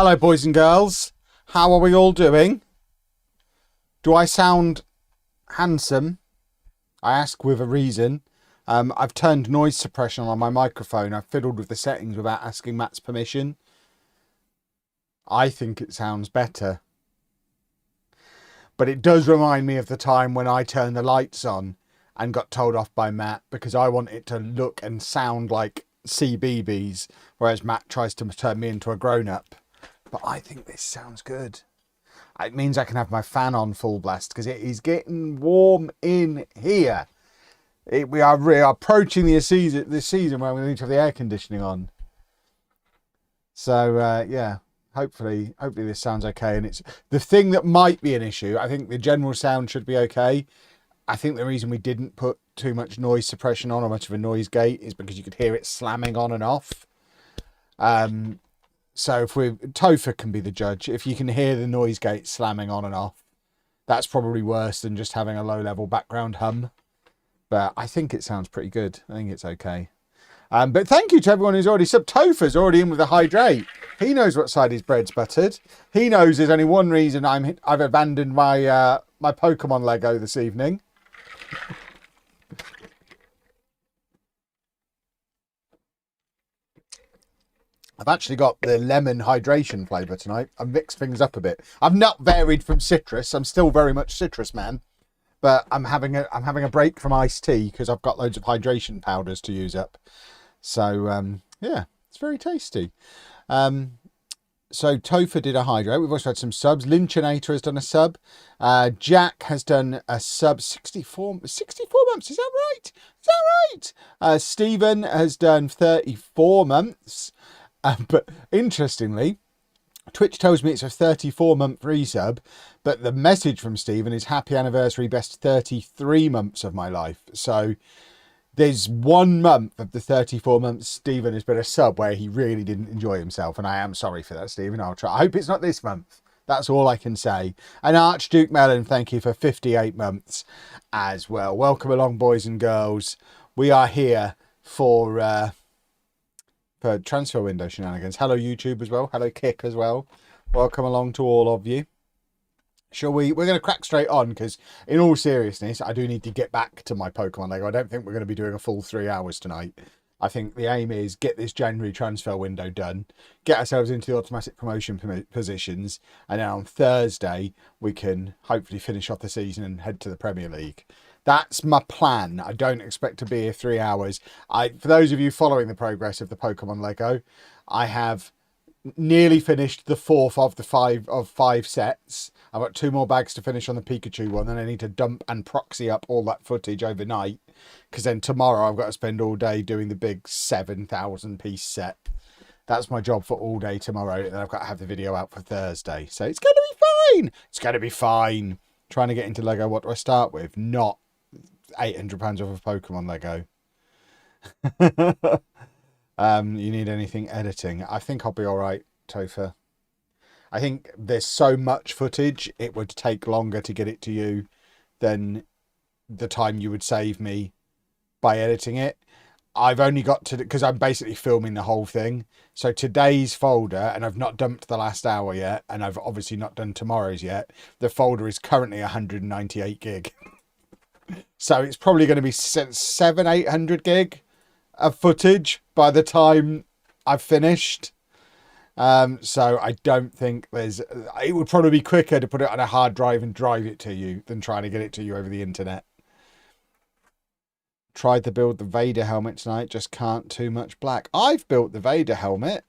Hello, boys and girls. How are we all doing? Do I sound handsome? I ask with a reason. I've turned noise suppression on my microphone. I've fiddled with the settings without asking Matt's permission. I think it sounds better. But it does remind me of the time when I turned the lights on and got told off by Matt because I want it to look and sound like CBeebies, whereas Matt tries to turn me into a grown-up. But I think this sounds good. It means I can have my fan on full blast because it is getting warm in here. We are approaching this season where we need to have the air conditioning on. So yeah, hopefully this sounds okay. And it's the thing that might be an issue. I think the general sound should be okay. I think the reason we didn't put too much noise suppression on or much of a noise gate is because you could hear it slamming on and off. So Topher can be the judge. If you can hear the noise gate slamming on and off, that's probably worse than just having a low level background hum. But I think it sounds pretty good. I think it's okay. But thank you to everyone who's already subbed. Topher's already in with a hydrate. He knows what side his bread's buttered. He knows there's only one reason I've abandoned my my Pokemon Lego this evening. I've actually got the lemon hydration flavour tonight. I've mixed things up a bit. I've not varied from citrus. I'm still very much citrus man. But I'm having a break from iced tea because I've got loads of hydration powders to use up. So yeah, it's very tasty. So Topher did a hydrate. We've also had some subs. Lynchinator has done a sub. Jack has done a sub. 64 months. Is that right? Is that right? Stephen has done 34 months. But interestingly, Twitch tells me it's a 34-month resub, but the message from Stephen is happy anniversary, best 33 months of my life. So there's 1 month of the 34 months Stephen has been a sub where he really didn't enjoy himself, and I am sorry for that, Stephen. I'll try. I hope it's not this month. That's all I can say. And Archduke Mellon, thank you for 58 months as well. Welcome along, boys and girls. We are here for transfer window shenanigans. Hello YouTube as well. Hello Kick as well. Welcome along to all of you. Shall we? We're going to crack straight on because in all seriousness, I do need to get back to my Pokemon Lego. I don't think we're going to be doing a full 3 hours tonight. I think the aim is get this January transfer window done, get ourselves into the automatic promotion positions, and then on Thursday we can hopefully finish off the season and head to the Premier League. That's my plan. I don't expect to be here 3 hours. For those of you following the progress of the Pokemon Lego, I have nearly finished the fourth of the five sets. I've got 2 more bags to finish on the Pikachu one, and I need to dump and proxy up all that footage overnight, because then tomorrow I've got to spend all day doing the big 7,000 piece set. That's my job for all day tomorrow, and then I've got to have the video out for Thursday. So it's going to be fine. It's going to be fine. Trying to get into Lego, what do I start with? Not £800 off of Pokemon Lego. You need anything editing? I think I'll be all right, Topher. I think there's so much footage, it would take longer to get it to you than the time you would save me by editing it. I've only got to, because I'm basically filming the whole thing. So today's folder, and I've not dumped the last hour yet, and I've obviously not done tomorrow's yet. The folder is currently 198 gig. So it's probably going to be 700-800 gig of footage by the time I've finished. So I don't think it would probably be quicker to put it on a hard drive and drive it to you than trying to get it to you over the internet. Tried to build the Vader helmet tonight, just can't too much black. I've built the Vader helmet.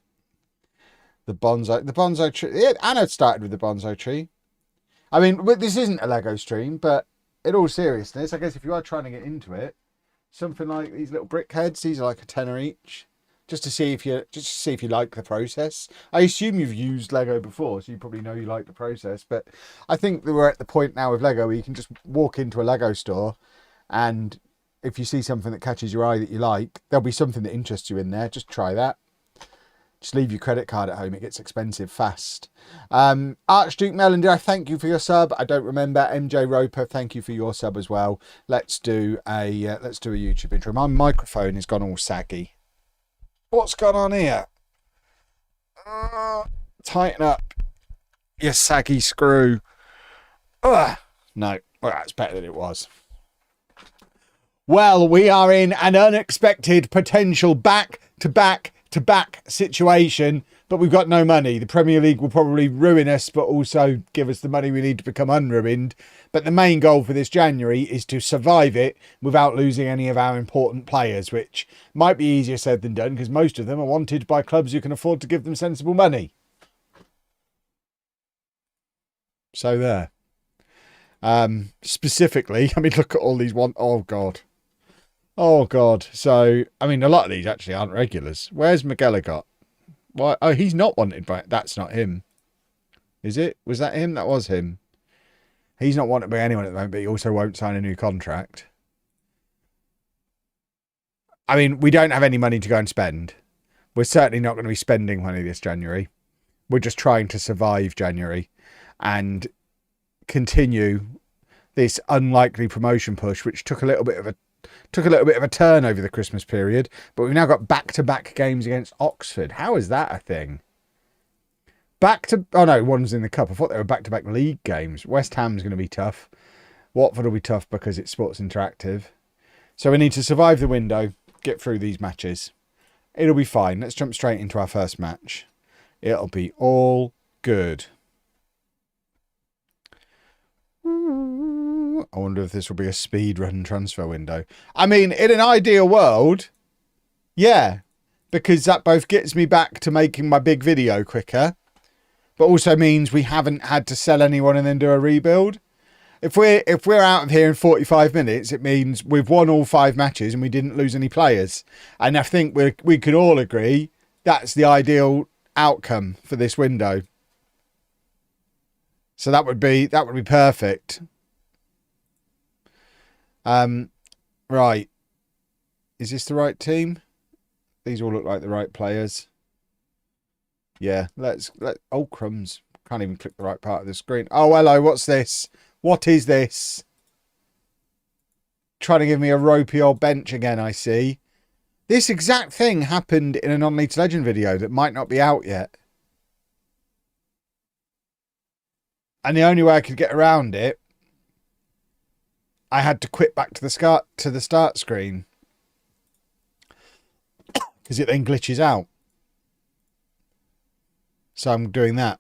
The bonsai tree. Yeah, Anna started with the bonsai tree. I mean, this isn't a Lego stream, but in all seriousness, I guess if you are trying to get into it, something like these little brick heads, these are like a tenner each, just to see if you like the process. I assume you've used Lego before, so you probably know you like the process. But I think that we're at the point now with Lego where you can just walk into a Lego store, and if you see something that catches your eye that you like, there'll be something that interests you in there. Just try that. Just leave your credit card at home. It gets expensive fast. Archduke Mellon, did I thank you for your sub? I don't remember. MJ Roper, thank you for your sub as well. Let's do a YouTube intro. My microphone has gone all saggy. What's gone on here? Tighten up, you saggy screw. Ugh. No, well, that's better than it was. Well, we are in an unexpected potential back-to-back situation, but we've got no money. The Premier League will probably ruin us, but also give us the money we need to become unruined. But the main goal for this January is to survive it without losing any of our important players, which might be easier said than done because most of them are wanted by clubs who can afford to give them sensible money. So there. Specifically, I mean, look at all these oh God. So, I mean, a lot of these actually aren't regulars. Where's McGilligot? Why? Oh, he's not wanted by... That's not him. Is it? Was that him? That was him. He's not wanted by anyone at the moment, but he also won't sign a new contract. I mean, we don't have any money to go and spend. We're certainly not going to be spending money this January. We're just trying to survive January and continue this unlikely promotion push, which took a little bit of a turn over the Christmas period, but we've now got back-to-back games against Oxford. How is that a thing? Oh no, one's in the cup. I thought they were back-to-back league games. West Ham's going to be tough. Watford will be tough because it's Sports Interactive. So we need to survive the window, get through these matches. It'll be fine. Let's jump straight into our first match. It'll be all good. I wonder if this will be a speed run transfer window. I mean, in an ideal world, yeah, because that both gets me back to making my big video quicker, but also means we haven't had to sell anyone and then do a rebuild. If we're out of here in 45 minutes, it means we've won all 5 matches and we didn't lose any players. And I think we can all agree that's the ideal outcome for this window. So that would be perfect. Right. Is this the right team? These all look like the right players. Yeah, oh, crumbs. Can't even click the right part of the screen. Oh, hello, what's this? What is this? Trying to give me a ropey old bench again, I see. This exact thing happened in a Non-League Legend video that might not be out yet. And the only way I could get around it, I had to quit back to the start screen. Because it then glitches out. So I'm doing that.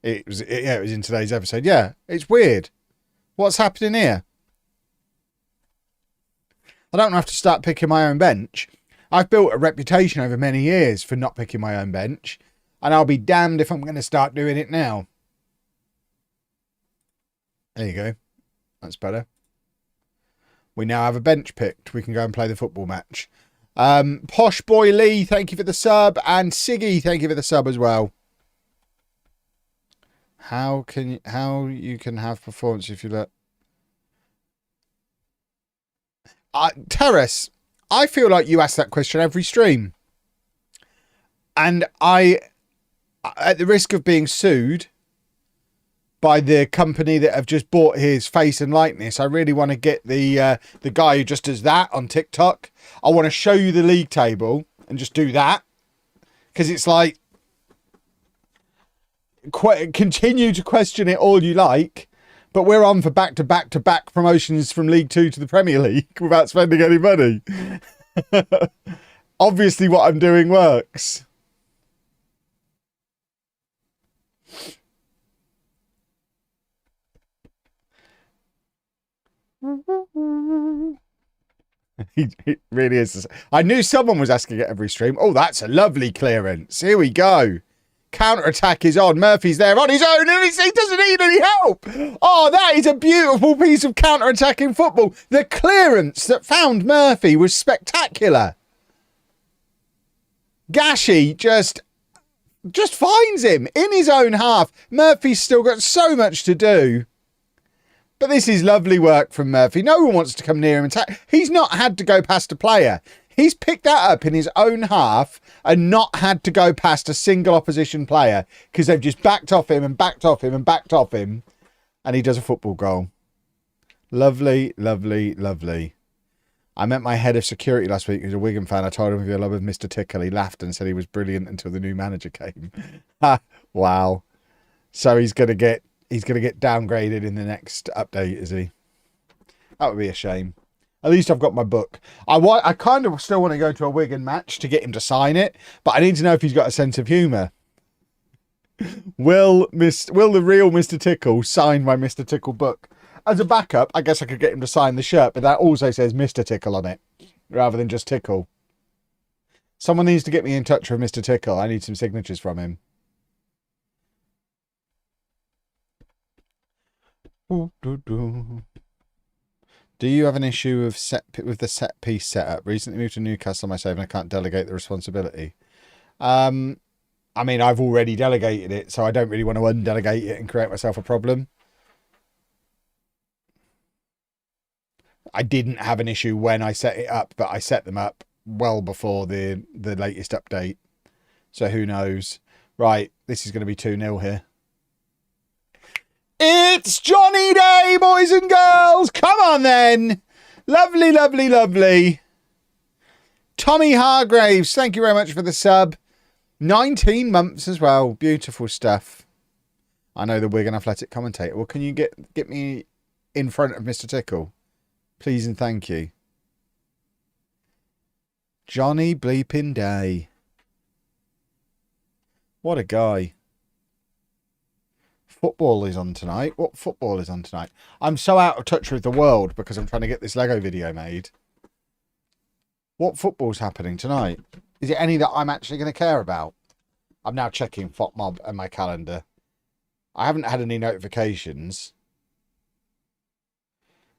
It was in today's episode. Yeah, it's weird. What's happening here? I don't have to start picking my own bench. I've built a reputation over many years for not picking my own bench. And I'll be damned if I'm going to start doing it now. There you go. That's better. We now have a bench picked. We can go and play the football match. Posh Boy Lee, thank you for the sub. And Siggy, thank you for the sub as well. How you can have performance if you let... Terrace, I feel like you ask that question every stream. And at the risk of being sued by the company that have just bought his face and likeness, I really want to get the guy who just does that on TikTok. I want to show you the league table and just do that. Because it's like, continue to question it all you like, but we're on for back-to-back promotions from League 2 to the Premier League without spending any money. Obviously what I'm doing works. It really is. I knew someone was asking at every stream. Oh, that's a lovely clearance. Here we go. Counter-attack is on. Murphy's there on his own and he doesn't need any help. Oh, that is a beautiful piece of counter-attacking football. The clearance that found Murphy was spectacular. Gashi just finds him in his own half. Murphy's still got so much to do. But this is lovely work from Murphy. No one wants to come near him and attack. He's not had to go past a player. He's picked that up in his own half and not had to go past a single opposition player because they've just backed off him and backed off him and backed off him. And he does a football goal. Lovely, lovely, lovely. I met my head of security last week, who's a Wigan fan. I told him if you love with Mr. Tickle. He laughed and said he was brilliant until the new manager came. Wow. So he's gonna get downgraded in the next update, is he? That would be a shame. At least I've got my book. I kind of still want to go to a Wigan match to get him to sign it, but I need to know if he's got a sense of humour. Will the real Mr. Tickle sign my Mr. Tickle book? As a backup, I guess I could get him to sign the shirt, but that also says Mr. Tickle on it, rather than just Tickle. Someone needs to get me in touch with Mr. Tickle. I need some signatures from him. Do you have an issue with the set piece setup? Recently moved to Newcastle myself and I can't delegate the responsibility. I mean, I've already delegated it, so I don't really want to undelegate it and create myself a problem. I didn't have an issue when I set it up, but I set them up well before the latest update. So who knows? Right, this is going to be 2-0 here. It's Johnny Day, boys and girls. Come on then. Lovely, lovely, lovely. Tommy Hargraves, thank you very much for the sub. 19 months as well. Beautiful stuff. I know the Wigan Athletic commentator. Well, can you get me in front of Mr. Tickle? Please and thank you. Johnny bleeping Day. What a guy. Football is on tonight. What football is on tonight? I'm so out of touch with the world because I'm trying to get this Lego video made. What football's happening tonight? Is it any that I'm actually going to care about? I'm now checking FotMob and my calendar. I haven't had any notifications.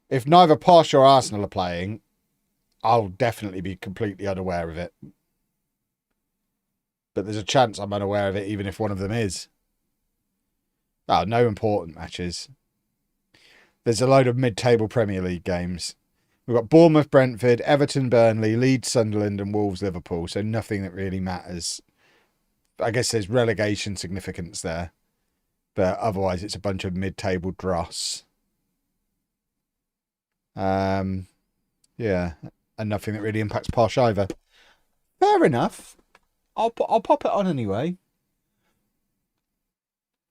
If neither Posh or Arsenal are playing, I'll definitely be completely unaware of it. But there's a chance I'm unaware of it even if one of them is. Oh, no important matches. There's a load of mid-table Premier League games. We've got Bournemouth, Brentford, Everton, Burnley, Leeds, Sunderland and Wolves, Liverpool. So nothing that really matters. I guess there's relegation significance there. But otherwise it's a bunch of mid-table dross. Yeah. And nothing that really impacts Posh either. Fair enough. I'll pop it on anyway.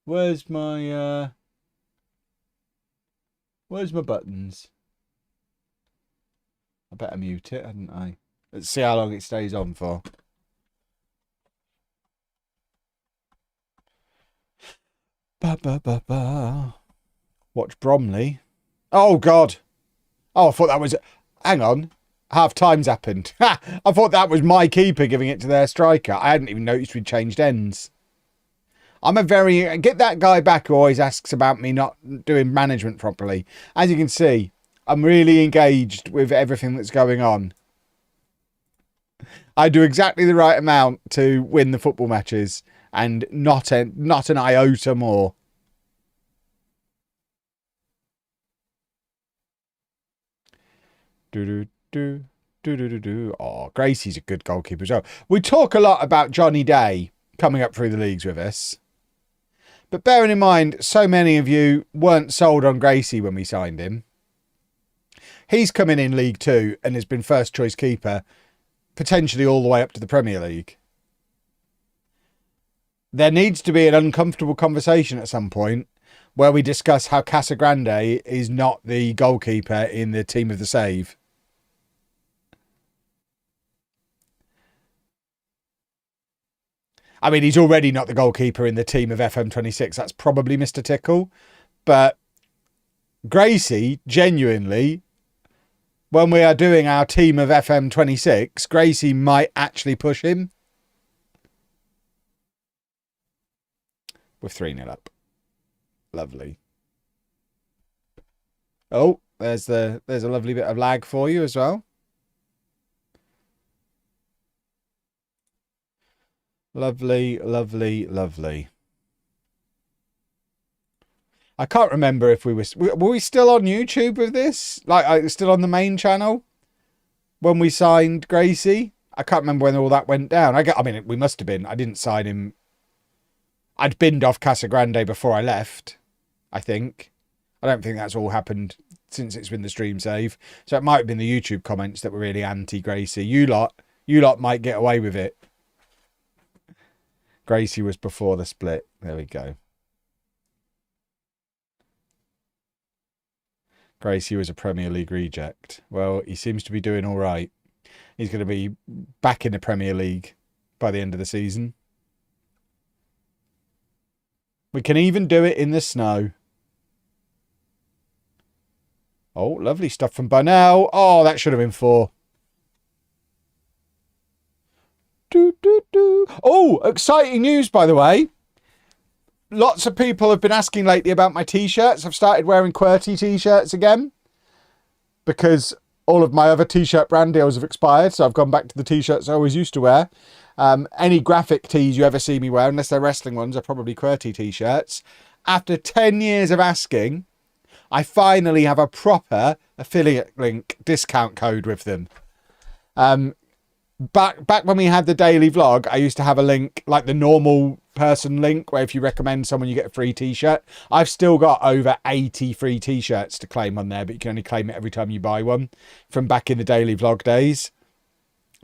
Where's my buttons? I better mute it, hadn't I? Let's see how long it stays on for. Ba ba ba ba. Watch Bromley. Oh God. Oh, I thought that was. Hang on. Half time's happened. Ha! I thought that was my keeper giving it to their striker. I hadn't even noticed we'd changed ends. Get that guy back who always asks about me not doing management properly. As you can see, I'm really engaged with everything that's going on. I do exactly the right amount to win the football matches and not an iota more. Oh, Gracie's a good goalkeeper as well. We talk a lot about Johnny Day coming up through the leagues with us. But bearing in mind, so many of you weren't sold on Gracie when we signed him. He's coming in League 2 and has been first choice keeper, potentially all the way up to the Premier League. There needs to be an uncomfortable conversation at some point where we discuss how Casagrande is not the goalkeeper in the team of the save. I mean, he's already not the goalkeeper in the team of FM26. That's probably Mr. Tickle. But Gracie, genuinely, when we are doing our team of FM26, Gracie might actually push him. We're 3-0 up. Lovely. Oh, there's a lovely bit of lag for you as well. Lovely, lovely, lovely. I can't remember if were we still on YouTube with this? Like, still on the main channel when we signed Gracie? I can't remember when all that went down. I mean, we must have been. I didn't sign him. I'd binned off Casagrande before I left, I think. I don't think that's all happened since it's been the stream save. So it might have been the YouTube comments that were really anti-Gracie. You lot might get away with it. Gracie was before the split. There we go. Gracie was a Premier League reject. Well, he seems to be doing all right. He's going to be back in the Premier League by the end of the season. We can even do it in the snow. Oh, lovely stuff from Bonnell. Oh, that should have been 4. Oh, exciting news, by the way. Lots of people have been asking lately about my T-shirts. I've started wearing QWERTY T-shirts again because all of my other T-shirt brand deals have expired. So I've gone back to the T-shirts I always used to wear. Any graphic tees you ever see me wear, unless they're wrestling ones, are probably QWERTY T-shirts. After 10 years of asking, I finally have a proper affiliate link discount code with them. Back when we had the daily vlog, I used to have a link like the normal person link where if you recommend someone you get a free T-shirt. I've still got over 80 free T-shirts to claim on there, but you can only claim it every time you buy one from back in the daily vlog days.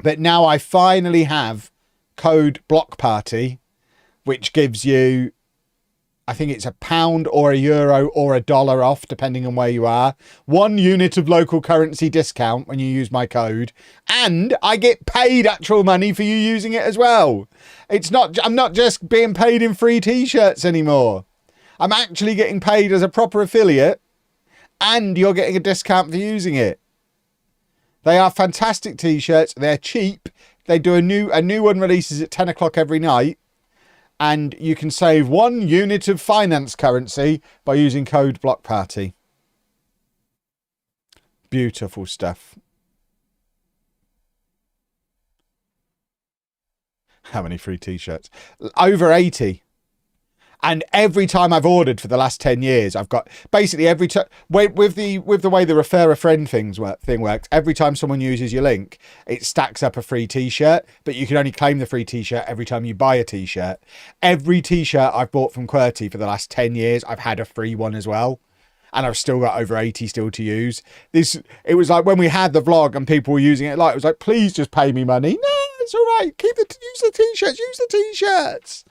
But now I finally have code Block Party, which gives you, I think it's £1 or €1 or $1 off, depending on where you are. 1 unit of local currency discount when you use my code. And I get paid actual money for you using it as well. I'm not just being paid in free T-shirts anymore. I'm actually getting paid as a proper affiliate, and you're getting a discount for using it. They are fantastic T-shirts. They're cheap. They do a new one releases at 10 o'clock every night. And you can save 1 unit of finance currency by using code Block Party. Beautiful stuff. How many free T-shirts? Over 80. And every time I've ordered for the last 10 years, I've got basically every time with the way the refer a friend thing works. Every time someone uses your link, it stacks up a free T-shirt, but you can only claim the free T-shirt every time you buy a T-shirt. Every T-shirt I've bought from QWERTY for the last 10 years, I've had a free one as well. And I've still got over 80 still to use. It was like when we had the vlog and people were using it, like it was like, please just pay me money. No, it's all right. Use the T-shirts.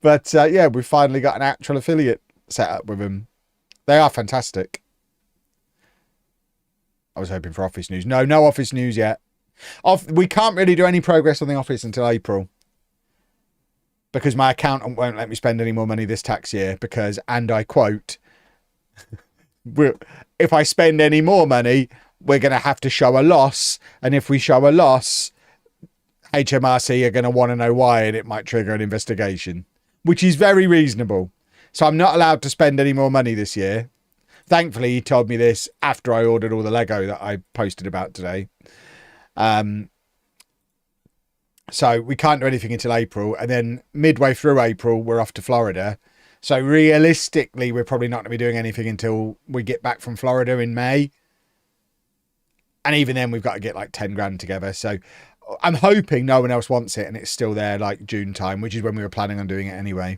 But yeah, we've finally got an actual affiliate set up with them. They are fantastic. I was hoping for office news. No office news yet. We can't really do any progress on the office until April, because my accountant won't let me spend any more money this tax year because, and I quote, if I spend any more money, we're going to have to show a loss. And if we show a loss, HMRC are going to want to know why, and it might trigger an investigation, which is very reasonable. So I'm not allowed to spend any more money this year. Thankfully, he told me this after I ordered all the Lego that I posted about today. So we can't do anything until April. And then midway through April, we're off to Florida. So realistically, we're probably not going to be doing anything until we get back from Florida in May. And even then, we've got to get like 10 grand together. So I'm hoping no one else wants it and it's still there like June time, which is when we were planning on doing it anyway.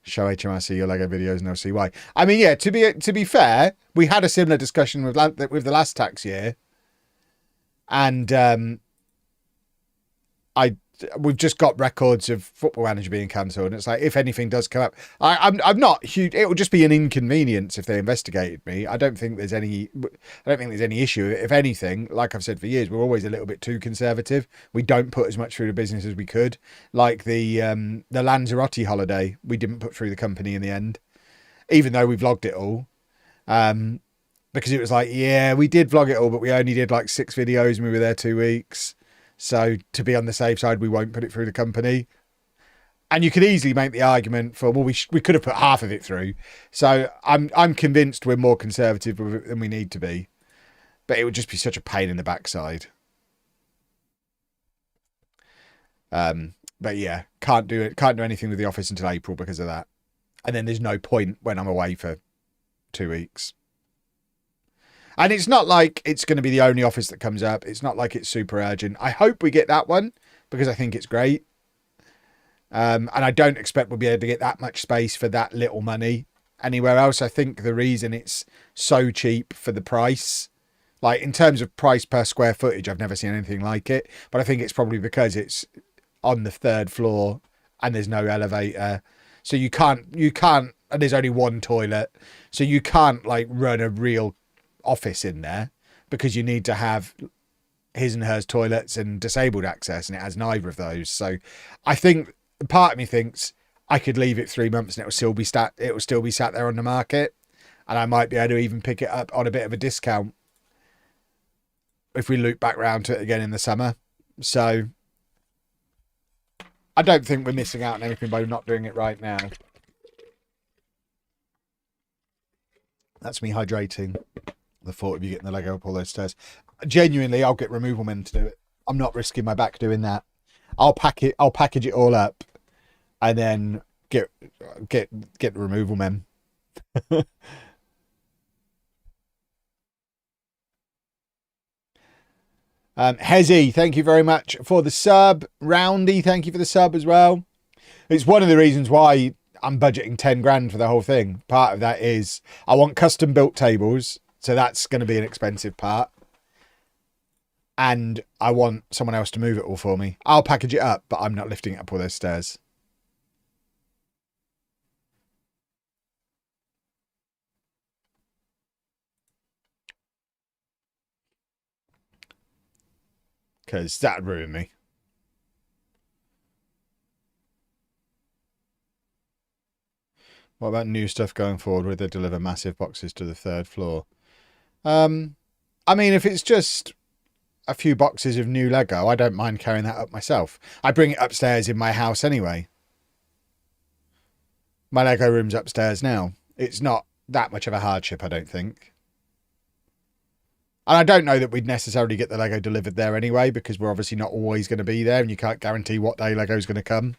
Show HMRC your Lego videos and they'll see why. I mean, yeah, to be fair, we had a similar discussion with the last tax year. And we've just got records of Football Manager being cancelled, and it's like, if anything does come up, I'm not huge. It will just be an inconvenience if they investigated me. I don't think there's any issue. If anything, like I've said for years, we're always a little bit too conservative. We don't put as much through the business as we could. Like the Lanzarote holiday, we didn't put through the company in the end, even though we vlogged it all. Because it was like, yeah, we did vlog it all, but we only did like 6 videos and we were there 2 weeks. So to be on the safe side, we won't put it through the company. And you could easily make the argument for, well, we could have put half of it through. So I'm convinced we're more conservative than we need to be. But it would just be such a pain in the backside. But yeah, can't do anything with the office until April because of that. And then there's no point when I'm away for 2 weeks. And it's not like it's going to be the only office that comes up. It's not like it's super urgent. I hope we get that one because I think it's great. And I don't expect we'll be able to get that much space for that little money anywhere else. I think the reason it's so cheap for the price, like in terms of price per square footage, I've never seen anything like it. But I think it's probably because it's on the 3rd floor and there's no elevator. So you can't, and there's only one toilet. So you can't like run a real office in there because you need to have his and hers toilets and disabled access, and it has neither of those. So I think part of me thinks I could leave it 3 months and it will still be sat there on the market, and I might be able to even pick it up on a bit of a discount if we loop back round to it again in the summer. So I don't think we're missing out on anything by not doing it right now. That's me hydrating. The thought of you getting the Lego up all those stairs. Genuinely, I'll get removal men to do it. I'm not risking my back doing that. I'll package it all up and then get the removal men. Hezzy, thank you very much for the sub. Roundy, thank you for the sub as well. It's one of the reasons why I'm budgeting 10 grand for the whole thing. Part of that is I want custom built tables, so that's going to be an expensive part. And I want someone else to move it all for me. I'll package it up, but I'm not lifting it up all those stairs. Because that'd ruin me. What about new stuff going forward where they deliver massive boxes to the 3rd floor? I mean, if it's just a few boxes of new Lego, I don't mind carrying that up myself. I bring it upstairs in my house anyway. My Lego room's upstairs now. It's not that much of a hardship, I don't think. And I don't know that we'd necessarily get the Lego delivered there anyway, because we're obviously not always going to be there and you can't guarantee what day Lego's going to come.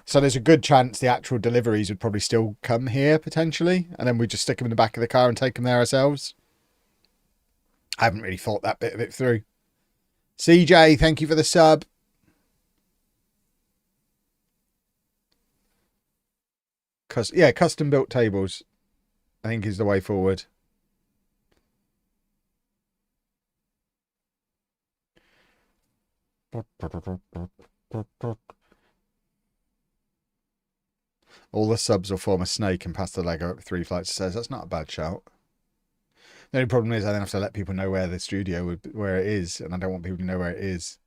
So there's a good chance the actual deliveries would probably still come here potentially, and then we just stick them in the back of the car and take them there ourselves. I haven't really thought that bit of it through. CJ, thank you for the sub. Yeah, custom built tables, I think, is the way forward. All the subs will form a snake and pass the Lego up 3 flights of stairs. That's not a bad shout. The only problem is I then have to let people know where the studio where it is, and I don't want people to know where it is.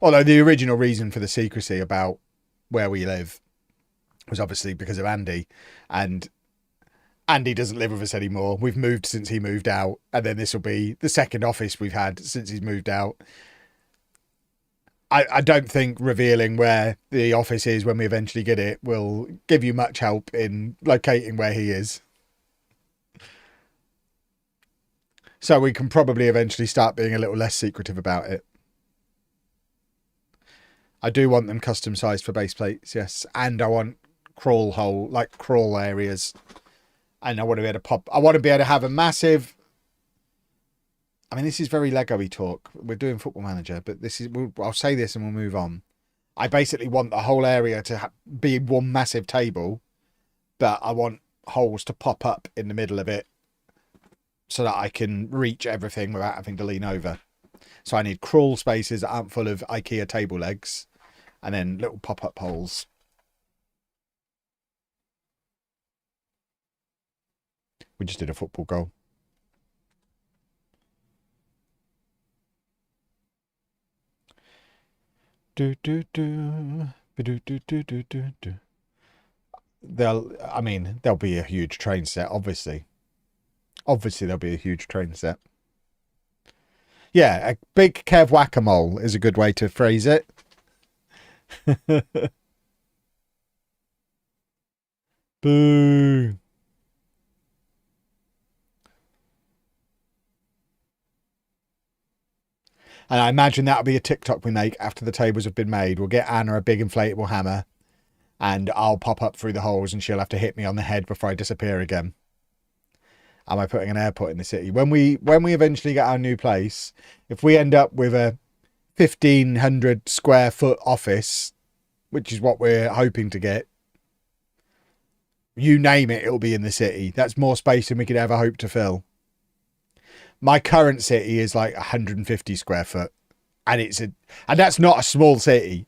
Although the original reason for the secrecy about where we live was obviously because of Andy, and Andy doesn't live with us anymore. We've moved since he moved out, and then this will be the second office we've had since he's moved out. I don't think revealing where the office is when we eventually get it will give you much help in locating where he is. So we can probably eventually start being a little less secretive about it. I do want them custom sized for base plates, yes. And I want crawl areas. And I want to be able to I want to be able to have a massive... I mean, this is very Lego-y talk. We're doing Football Manager, but I'll say this and we'll move on. I basically want the whole area to be one massive table, but I want holes to pop up in the middle of it so that I can reach everything without having to lean over. So I need crawl spaces that aren't full of IKEA table legs, and then little pop-up holes. We just did a football goal. There'll be a huge train set, obviously. Obviously, there'll be a huge train set. Yeah, a big Kev whack-a-mole is a good way to phrase it. Boo. And I imagine that'll be a TikTok we make after the tables have been made. We'll get Anna a big inflatable hammer, and I'll pop up through the holes and she'll have to hit me on the head before I disappear again. Am I putting an airport in the city? When we eventually get our new place, if we end up with a 1,500 square foot office, which is what we're hoping to get, you name it, it'll be in the city. That's more space than we could ever hope to fill. My current city is like 150 square foot, and and that's not a small city.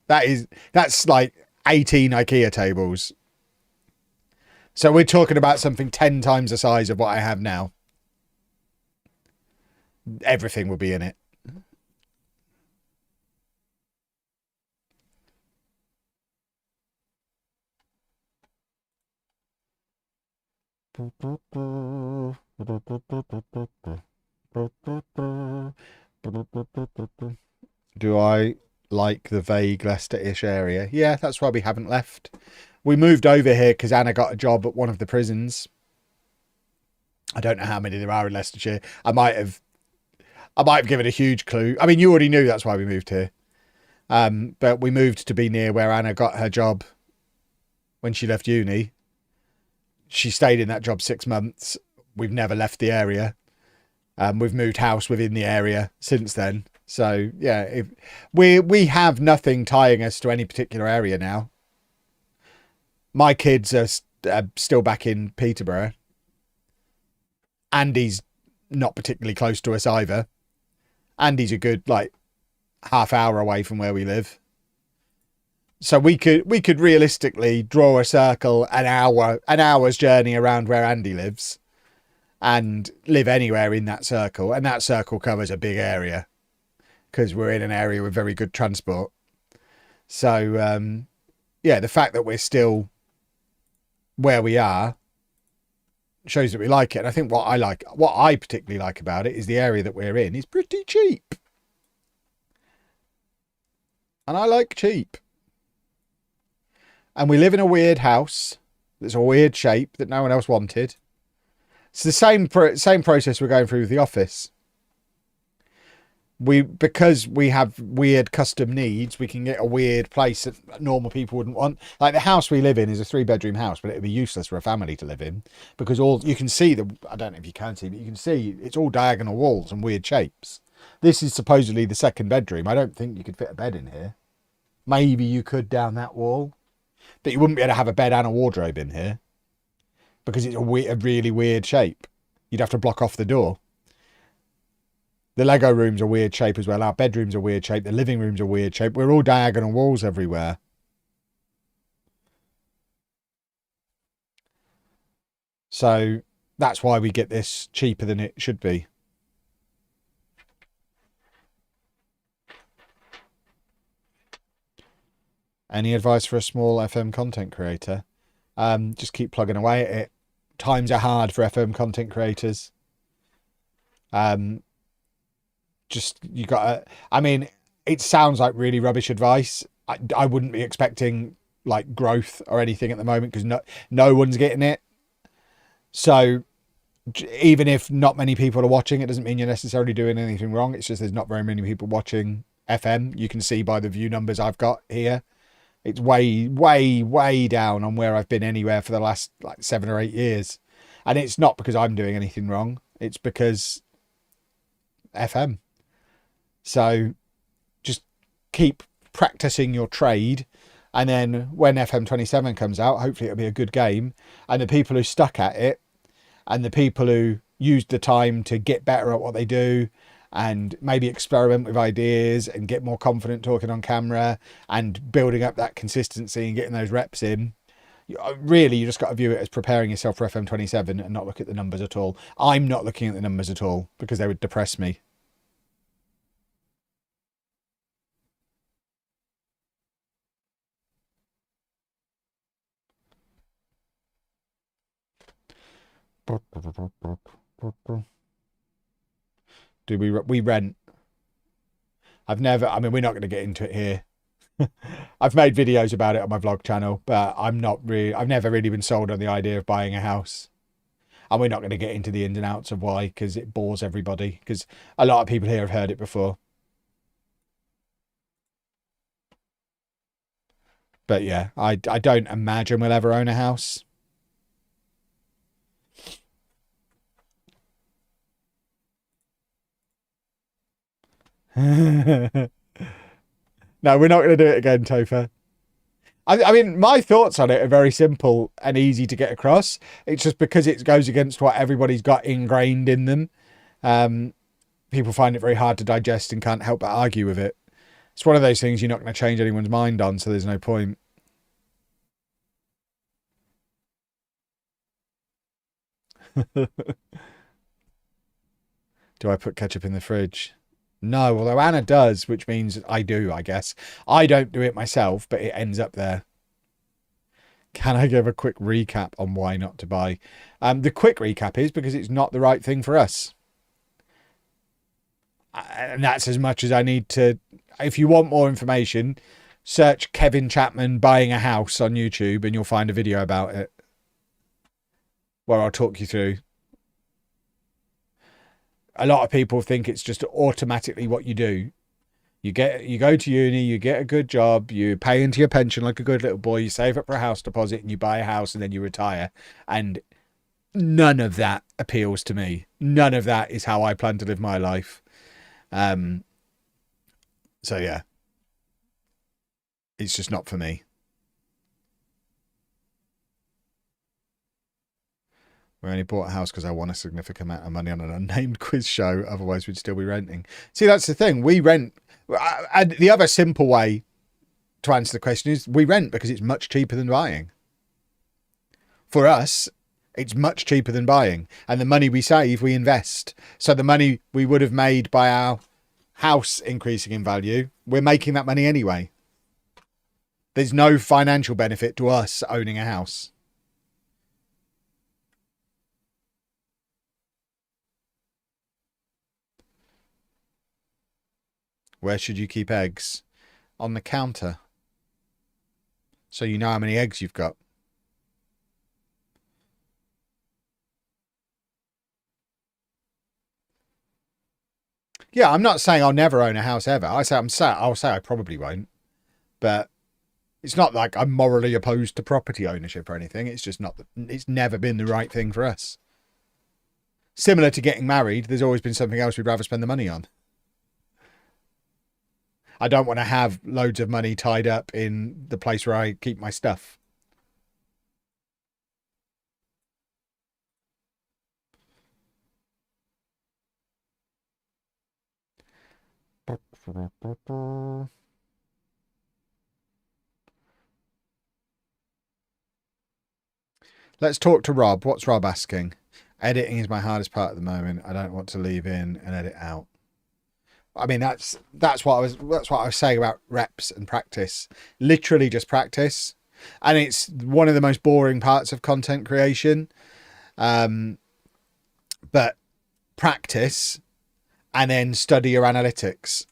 That's like 18 IKEA tables. So we're talking about something 10 times the size of what I have now. Everything will be in it. Do I like the vague Leicester-ish area? Yeah, that's why we haven't left. We moved over here because Anna got a job at one of the prisons. I don't know how many there are in Leicestershire. I might have given a huge clue. I mean, you already knew that's why we moved here. But we moved to be near where Anna got her job when she left uni. She stayed in that job 6 months. We've never left the area. We've moved house within the area since then. So yeah, we have nothing tying us to any particular area now. My kids are still back in Peterborough. Andy's not particularly close to us either. Andy's a good like half hour away from where we live. So we could realistically draw a circle an hour's journey around where Andy lives and live anywhere in that circle. And that circle covers a big area because we're in an area with very good transport. So, yeah, the fact that we're still where we are shows that we like it. And I think what I particularly like about it is the area that we're in is pretty cheap. And I like cheap. And we live in a weird house that's a weird shape that no one else wanted. It's the same process we're going through with the office. Because we have weird custom needs, we can get a weird place that normal people wouldn't want. Like the house we live in is a 3-bedroom house, but it would be useless for a family to live in because you can see I don't know if you can see, but you can see it's all diagonal walls and weird shapes. This is supposedly the 2nd bedroom. I don't think you could fit a bed in here. Maybe you could down that wall. But you wouldn't be able to have a bed and a wardrobe in here because it's a really weird shape. You'd have to block off the door. The Lego room's a weird shape as well. Our bedroom's a weird shape. The living room's a weird shape. We're all diagonal walls everywhere. So that's why we get this cheaper than it should be. Any advice for a small FM content creator? Just keep plugging away at it. Times are hard for FM content creators. You gotta, I mean, it sounds like really rubbish advice. I wouldn't be expecting like growth or anything at the moment because no one's getting it. So even if not many people are watching, it doesn't mean you're necessarily doing anything wrong. It's just there's not very many people watching FM. You can see by the view numbers I've got here. It's way, way, way down on where I've been anywhere for the last like 7 or 8 years. And it's not because I'm doing anything wrong. It's because FM. So just keep practicing your trade. And then when FM 27 comes out, hopefully it'll be a good game. And the people who stuck at it and the people who used the time to get better at what they do and maybe experiment with ideas and get more confident talking on camera and building up that consistency and getting those reps in. Really, you just got to view it as preparing yourself for FM 27 and not look at the numbers at all. I'm not looking at the numbers at all because they would depress me. Do we rent? I mean, we're not going to get into it here. I've made videos about it on my vlog channel, but I've never really been sold on the idea of buying a house. And we're not going to get into the ins and outs of why, because it bores everybody, because a lot of people here have heard it before. But yeah, I don't imagine we'll ever own a house. No, we're not going to do it again, Topher. I mean, my thoughts on it are very simple and easy to get across. It's just because it goes against what everybody's got ingrained in them. People find it very hard to digest and can't help but argue with it. It's one of those things you're not going to change anyone's mind on, so there's no point. Do I put ketchup in the fridge? No, although Anna does, which means I do, I guess. I don't do it myself, but it ends up there. Can I give a quick recap on why not to buy? The quick recap is because it's not the right thing for us. And that's as much as I need to. If you want more information, search Kevin Chapman buying a house on YouTube and you'll find a video about it where I'll talk you through. A lot of people think it's just automatically what you do. You go to uni, you get a good job, you pay into your pension like a good little boy, you save up for a house deposit and you buy a house and then you retire. And none of that appeals to me. None of that is how I plan to live my life. So yeah, it's just not for me. We only bought a house because I won a significant amount of money on an unnamed quiz show. Otherwise, we'd still be renting. See, that's the thing. We rent. And the other simple way to answer the question is we rent because it's much cheaper than buying. For us, it's much cheaper than buying. And the money we save, we invest. So the money we would have made by our house increasing in value, we're making that money anyway. There's no financial benefit to us owning a house. Where should you keep eggs? On the counter. So you know how many eggs you've got. Yeah, I'm not saying I'll never own a house ever. I'll say I probably won't. But it's not like I'm morally opposed to property ownership or anything. It's just not. It's never been the right thing for us. Similar to getting married, there's always been something else we'd rather spend the money on. I don't want to have loads of money tied up in the place where I keep my stuff. Let's talk to Rob. What's Rob asking? Editing is my hardest part at the moment. I don't want to leave in and edit out. I mean, that's what I was saying about reps and practice. Literally just practice. And it's one of the most boring parts of content creation. But practice and then study your analytics.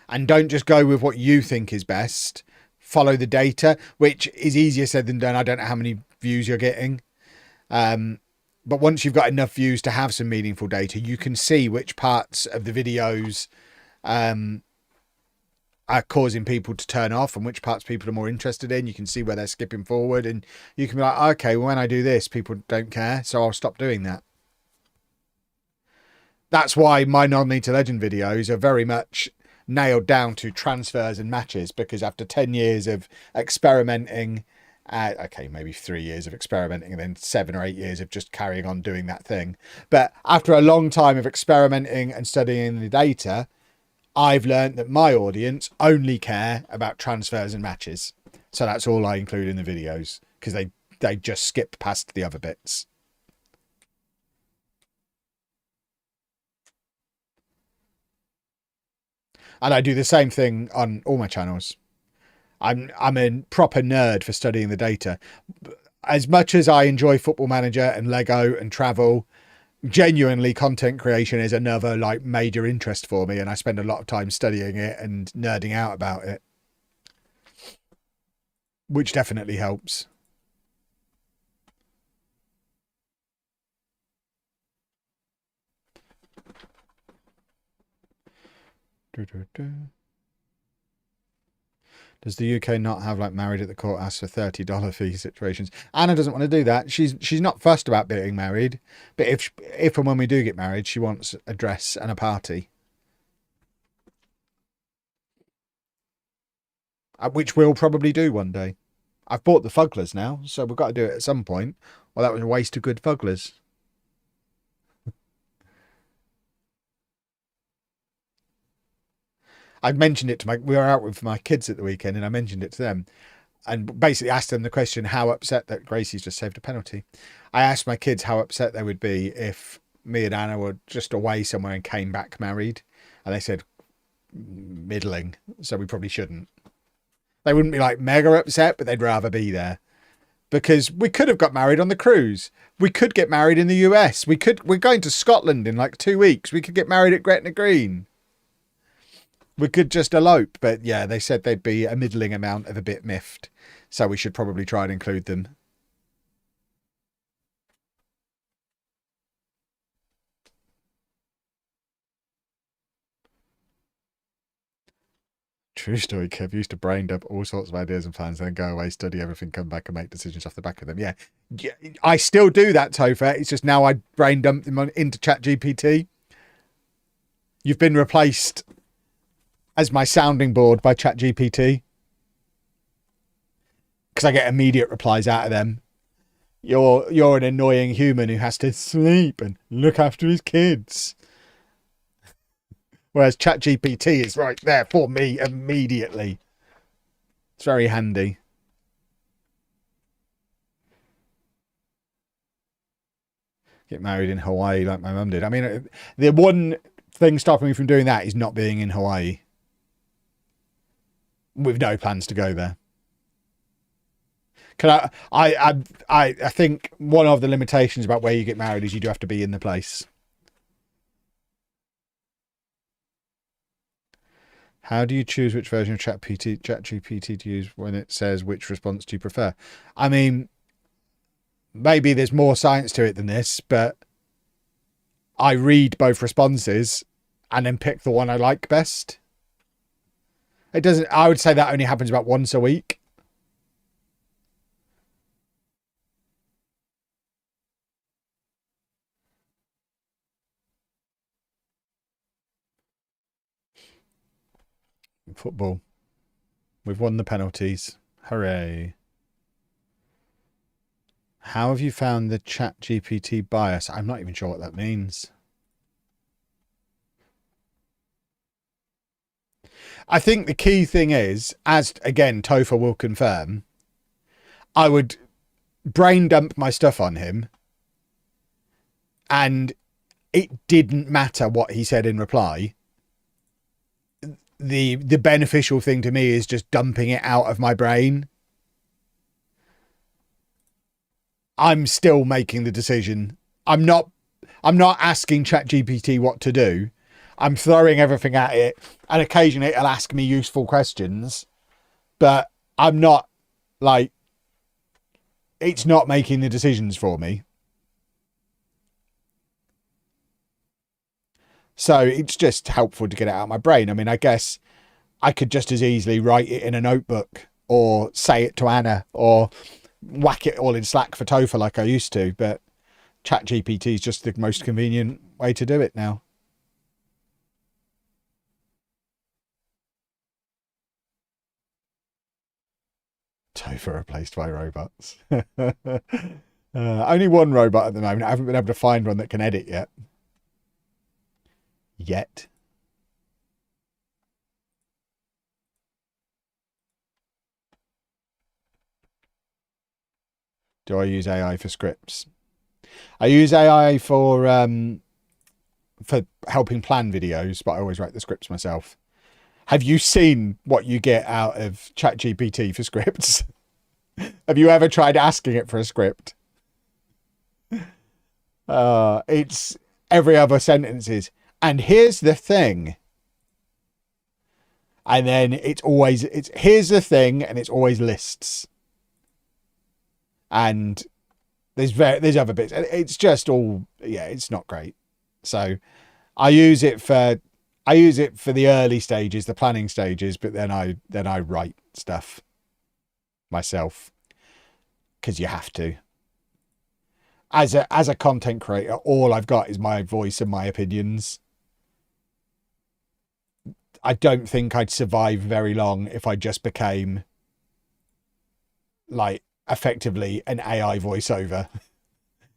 And don't just go with what you think is best. Follow the data, which is easier said than done. I don't know how many views you're getting. But once you've got enough views to have some meaningful data, you can see which parts of the videos are causing people to turn off and which parts people are more interested in. You can see where they're skipping forward and you can be like, okay, well, when I do this, people don't care, so I'll stop doing that. That's why my non-League to Legend videos are very much nailed down to transfers and matches, because after 10 years of experimenting, okay, maybe 3 years of experimenting and then 7 or 8 years of just carrying on doing that thing. But after a long time of experimenting and studying the data, I've learned that my audience only care about transfers and matches. So that's all I include in the videos, because they just skip past the other bits. And I do the same thing on all my channels. I'm a proper nerd for studying the data. As much as I enjoy Football Manager and Lego and travel, genuinely content creation is another like major interest for me, and I spend a lot of time studying it and nerding out about it, which definitely helps. Does the UK not have like married at the courthouse for $30 fee situations? Anna doesn't want to do that. She's not fussed about getting married, but if and when we do get married, she wants a dress and a party. which we'll probably do one day. I've bought the fugglers now, so we've got to do it at some point. Well, that was a waste of good fugglers. I mentioned it to we were out with my kids at the weekend, and I mentioned it to them, and basically asked them the question, how upset that Gracie's just saved a penalty. I asked my kids how upset they would be if me and Anna were just away somewhere and came back married, and they said middling, so we probably shouldn't. They wouldn't be like mega upset, but they'd rather be there. Because we could have got married on the cruise. We could get married in the US. We're going to Scotland in like 2 weeks. We could get married at Gretna Green. We could just elope. But yeah, they said they'd be a middling amount of a bit miffed. So we should probably try and include them. True story, Kev used to brain dump all sorts of ideas and plans, then go away, study everything, come back and make decisions off the back of them. Yeah, I still do that, Topher. It's just now I brain dump them into ChatGPT. You've been replaced as my sounding board by ChatGPT. Because I get immediate replies out of them. You're an annoying human who has to sleep and look after his kids. Whereas ChatGPT is right there for me immediately. It's very handy. Get married in Hawaii like my mum did. I mean, the one thing stopping me from doing that is not being in Hawaii. With no plans to go there. I think one of the limitations about where you get married is you do have to be in the place. How do you choose which version of ChatGPT to use when it says which response do you prefer? I mean, maybe there's more science to it than this, but I read both responses and then pick the one I like best. It doesn't. I would say that only happens about once a week. Football. We've won the penalties. Hooray. How have you found the ChatGPT bias? I'm not even sure what that means. I think the key thing is, as again, Topher will confirm, I would brain dump my stuff on him and it didn't matter what he said in reply. The beneficial thing to me is just dumping it out of my brain. I'm still making the decision. I'm not asking ChatGPT what to do. I'm throwing everything at it, and occasionally it'll ask me useful questions, but I'm not like, it's not making the decisions for me. So it's just helpful to get it out of my brain. I mean, I guess I could just as easily write it in a notebook or say it to Anna or whack it all in Slack for Topher like I used to, but ChatGPT is just the most convenient way to do it now. Topher replaced by robots. Only one robot at the moment. I haven't been able to find one that can edit yet. Do I use AI for scripts? I use AI for helping plan videos, but I always write the scripts myself. Have you seen what you get out of ChatGPT for scripts? Have you ever tried asking it for a script? It's every other sentence is, and here's the thing. And then it's here's the thing, and it's always lists. And there's other bits. It's just all, yeah, it's not great. So I use it for the early stages, the planning stages, but then I write stuff myself because you have to. As a content creator, all I've got is my voice and my opinions. I don't think I'd survive very long if I just became like effectively an AI voiceover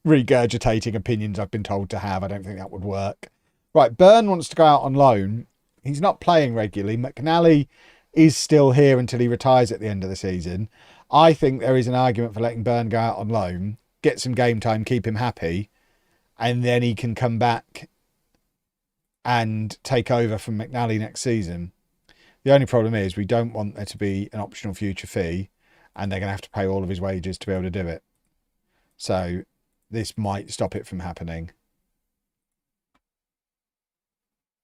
regurgitating opinions I've been told to have. I don't think that would work. Right, Byrne wants to go out on loan. He's not playing regularly. McNally is still here until he retires at the end of the season. I think there is an argument for letting Byrne go out on loan, get some game time, keep him happy, and then he can come back and take over from McNally next season. The only problem is we don't want there to be an optional future fee, and they're going to have to pay all of his wages to be able to do it. So this might stop it from happening.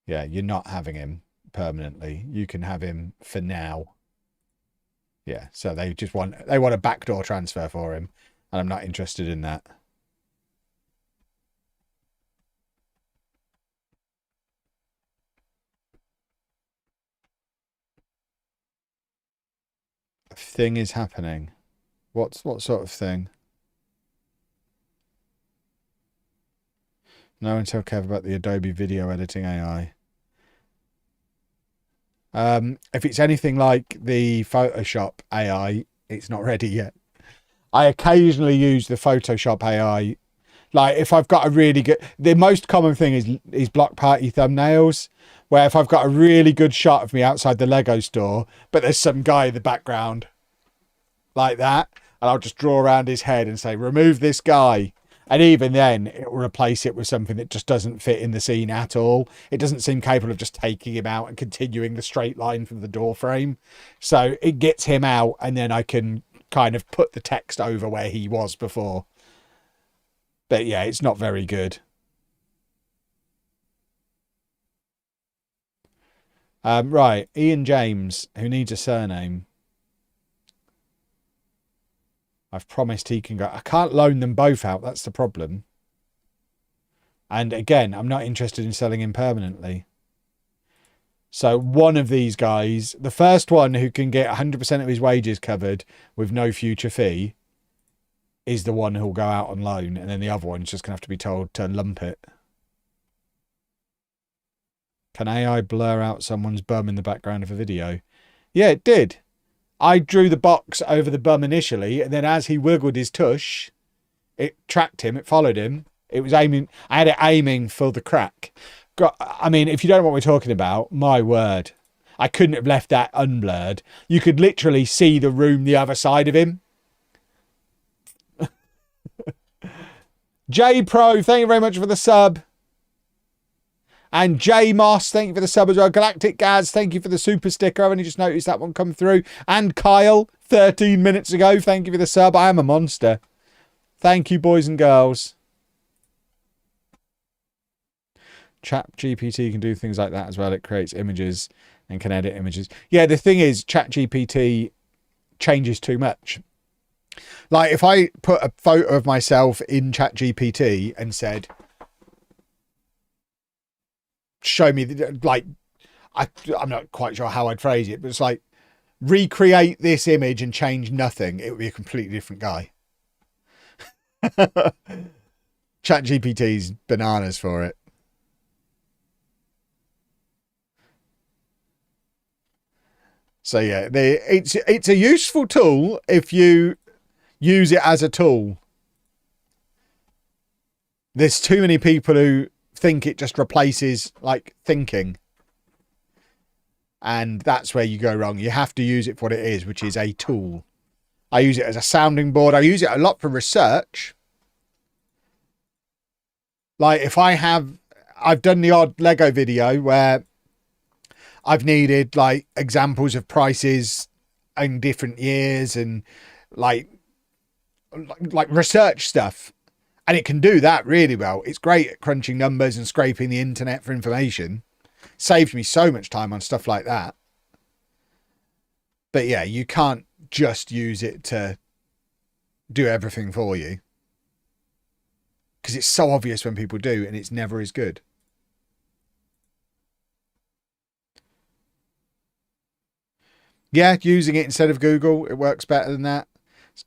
Yeah, you're not having him permanently. You can have him for now. Yeah, so they want a backdoor transfer for him, and I'm not interested in that. A thing is happening. What sort of thing? No one tell Kev about the Adobe video editing AI. If it's anything like the Photoshop AI, it's not ready yet. I occasionally use the Photoshop AI. Like if I've got a really good, the most common thing is block party thumbnails, where if I've got a really good shot of me outside the Lego store, but there's some guy in the background like that, and I'll just draw around his head and say, remove this guy. And even then, it will replace it with something that just doesn't fit in the scene at all. It doesn't seem capable of just taking him out and continuing the straight line from the door frame. So it gets him out, and then I can kind of put the text over where he was before. But yeah, it's not very good. Right, Ian James, who needs a surname. I've promised he can go. I can't loan them both out. That's the problem. And again, I'm not interested in selling him permanently. So one of these guys, the first one who can get 100% of his wages covered with no future fee, is the one who'll go out on loan. And then the other one's just going to have to be told to lump it. Can AI blur out someone's bum in the background of a video? Yeah, it did. I drew the box over the bum initially, and then as he wiggled his tush, it tracked him, it followed him. It was aiming, I had it aiming for the crack. I mean, if you don't know what we're talking about, my word, I couldn't have left that unblurred. You could literally see the room the other side of him. J Pro, thank you very much for the sub. And J Moss, thank you for the sub as well. Galactic Gaz, thank you for the super sticker. I've only just noticed that one come through. And Kyle, 13 minutes ago, thank you for the sub. I am a monster. Thank you, boys and girls. ChatGPT can do things like that as well. It creates images and can edit images. Yeah, the thing is, ChatGPT changes too much. Like, if I put a photo of myself in ChatGPT and said, show me, like, I'm not quite sure how I'd phrase it, but it's like, recreate this image and change nothing, it would be a completely different guy. ChatGPT's bananas for it. So yeah, it's a useful tool if you use it as a tool. There's too many people who think it just replaces like thinking, and that's where you go wrong. You have to use it for what it is, which is a tool. I use it as a sounding board. I use it a lot for research. Like if I've done the odd Lego video where I've needed like examples of prices in different years and like research stuff. And it can do that really well. It's great at crunching numbers and scraping the internet for information. Saved me so much time on stuff like that. But yeah, you can't just use it to do everything for you. Because it's so obvious when people do, and it's never as good. Yeah, using it instead of Google, it works better than that.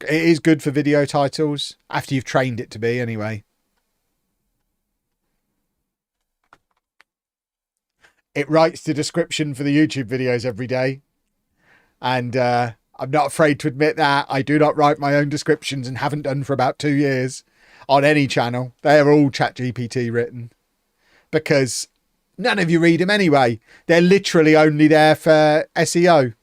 It is good for video titles, after you've trained it to be anyway. It writes the description for the YouTube videos every day. And I'm not afraid to admit that. I do not write my own descriptions and haven't done for about 2 years on any channel. They are all ChatGPT written because none of you read them anyway. They're literally only there for SEO.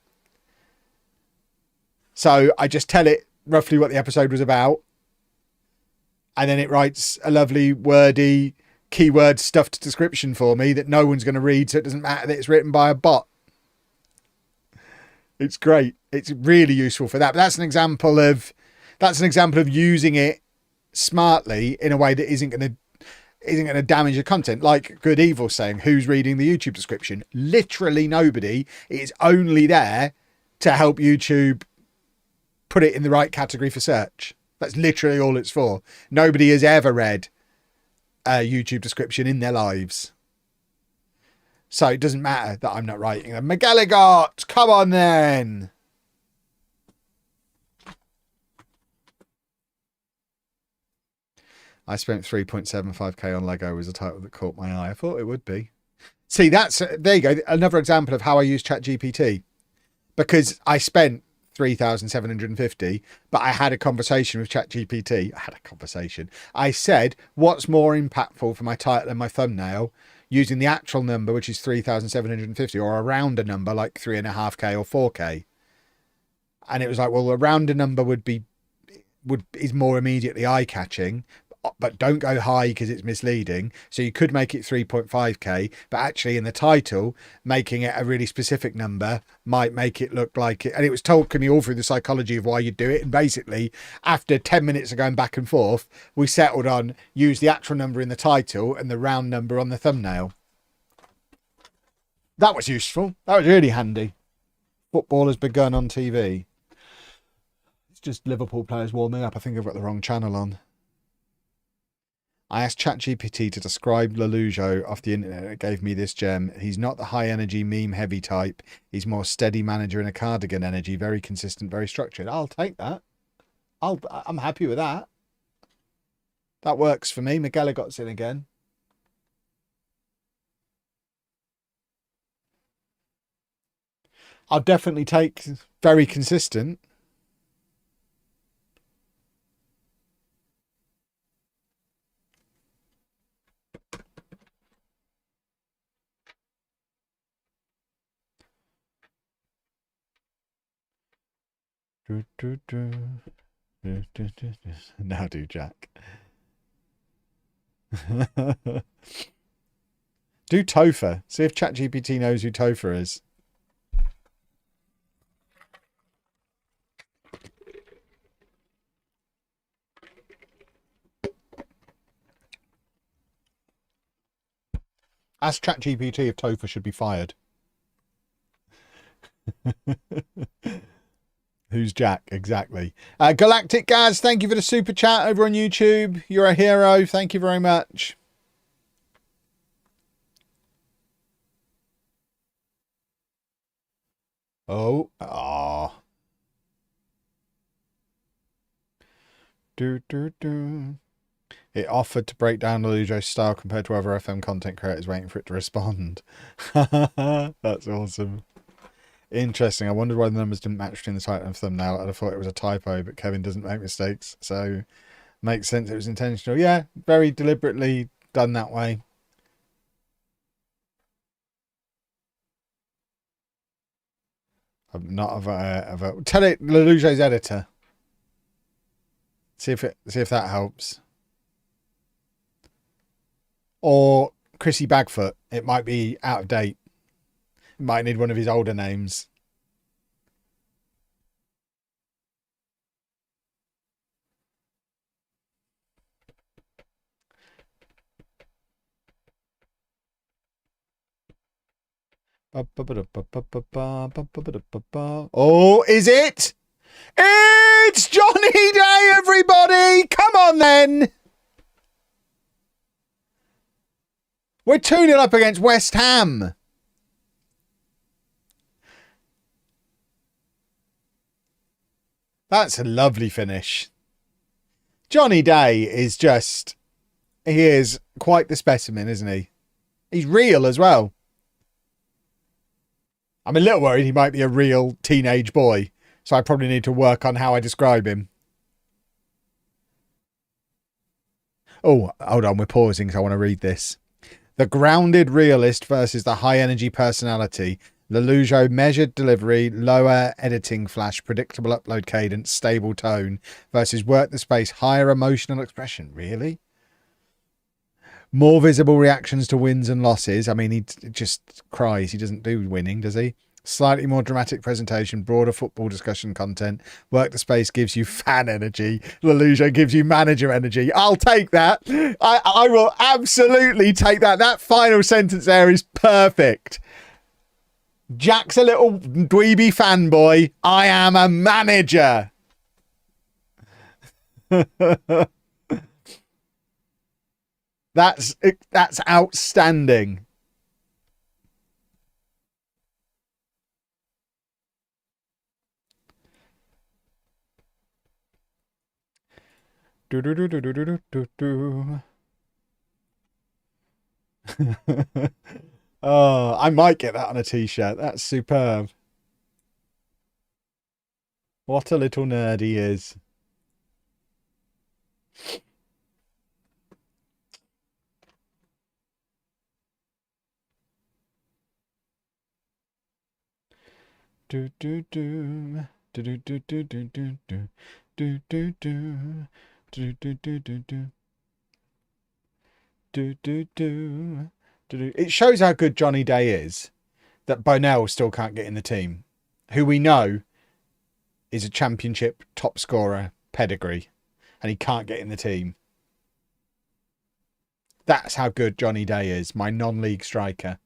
So I just tell it roughly what the episode was about. And then it writes a lovely, wordy, keyword stuffed description for me that no one's going to read. So it doesn't matter that it's written by a bot. It's great. It's really useful for that. But that's an example of using it smartly in a way that isn't going to damage the content. Like Good Evil saying, who's reading the YouTube description? Literally nobody. It is only there to help YouTube put it in the right category for search. That's literally all it's for. Nobody has ever read a YouTube description in their lives. So it doesn't matter that I'm not writing them. McGilligot, come on then. I spent 3.75k on Lego was a title that caught my eye. I thought it would be. See, there you go. Another example of how I use ChatGPT. Because I spent 3,750, but I had a conversation with ChatGPT. I said, what's more impactful for my title and my thumbnail? Using the actual number, which is 3,750, or around a number like 3.5k or 4k. And it was like, well, a rounder number is more immediately eye-catching, but don't go high because it's misleading. So you could make it 3.5k, but actually in the title, making it a really specific number might make it look like it. And it was talking me all through the psychology of why you do it. And basically, after 10 minutes of going back and forth, we settled on use the actual number in the title and the round number on the thumbnail. That was useful. That was really handy. Football has begun on TV. It's just Liverpool players warming up. I think I've got the wrong channel on. I asked ChatGPT to describe Lelujo off the internet. It gave me this gem. He's not the high energy meme heavy type. He's more steady manager in a cardigan energy. Very consistent, very structured. I'll take that. I'm happy with that. That works for me. McGilligot's in again. I'll definitely take very consistent. Now do, Jack. Do Topher. See if ChatGPT knows who Topher is. Ask ChatGPT if Topher should be fired. Who's Jack? Exactly. Galactic Gaz, thank you for the super chat over on YouTube. You're a hero. Thank you very much. Oh. Ah. It offered to break down Lelujo's style compared to other FM content creators waiting for it to respond. That's awesome. Interesting. I wondered why the numbers didn't match between the title and thumbnail. I'd have thought it was a typo, but Kevin doesn't make mistakes, so makes sense. It was intentional. Yeah, very deliberately done that way. I'm not a tell it Lelujo's editor. See if that helps. Or Chrissy Bagfoot. It might be out of date. Might need one of his older names. Oh, is it? It's Johnny Day, everybody! Come on then! We're 2-0 up against West Ham. That's a lovely finish. Johnny Day is he is quite the specimen, isn't he? He's real as well. I'm a little worried he might be a real teenage boy, so I probably need to work on how I describe him. Oh, hold on, we're pausing, so I want to read this. The grounded realist versus the high-energy personality. Leloujo measured delivery, lower editing flash, predictable upload cadence, stable tone versus work the space, higher emotional expression. Really? More visible reactions to wins and losses. I mean, he just cries. He doesn't do winning, does he? Slightly more dramatic presentation, broader football discussion content. Work the space gives you fan energy. Leloujo gives you manager energy. I'll take that. I will absolutely take that. That final sentence there is perfect. Jack's a little dweeby fanboy. I am a manager. That's outstanding. Oh, I might get that on a t-shirt. That's superb. What a little nerd he is. Do do do do do do do do do do do do do do do do do do do do. It shows how good Johnny Day is that Bonell still can't get in the team, who we know is a championship top scorer pedigree, and he can't get in the team. That's how good Johnny Day is, my non-league striker.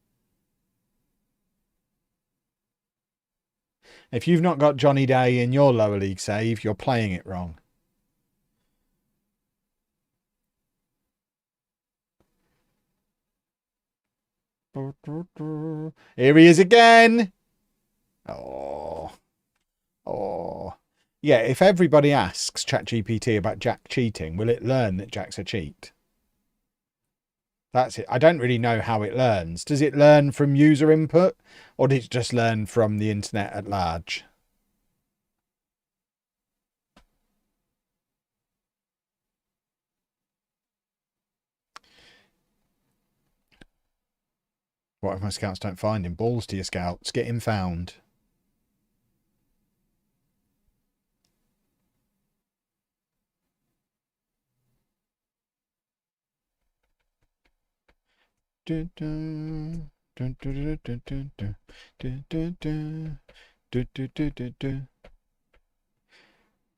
If you've not got Johnny Day in your lower league save, you're playing it wrong. Here he is again. Oh. Yeah, if everybody asks ChatGPT about Jack cheating, will it learn that Jack's a cheat? That's it. I don't really know how it learns. Does it learn from user input, or does it just learn from the internet at large? What if my scouts don't find him? Balls to your scouts. Get him found.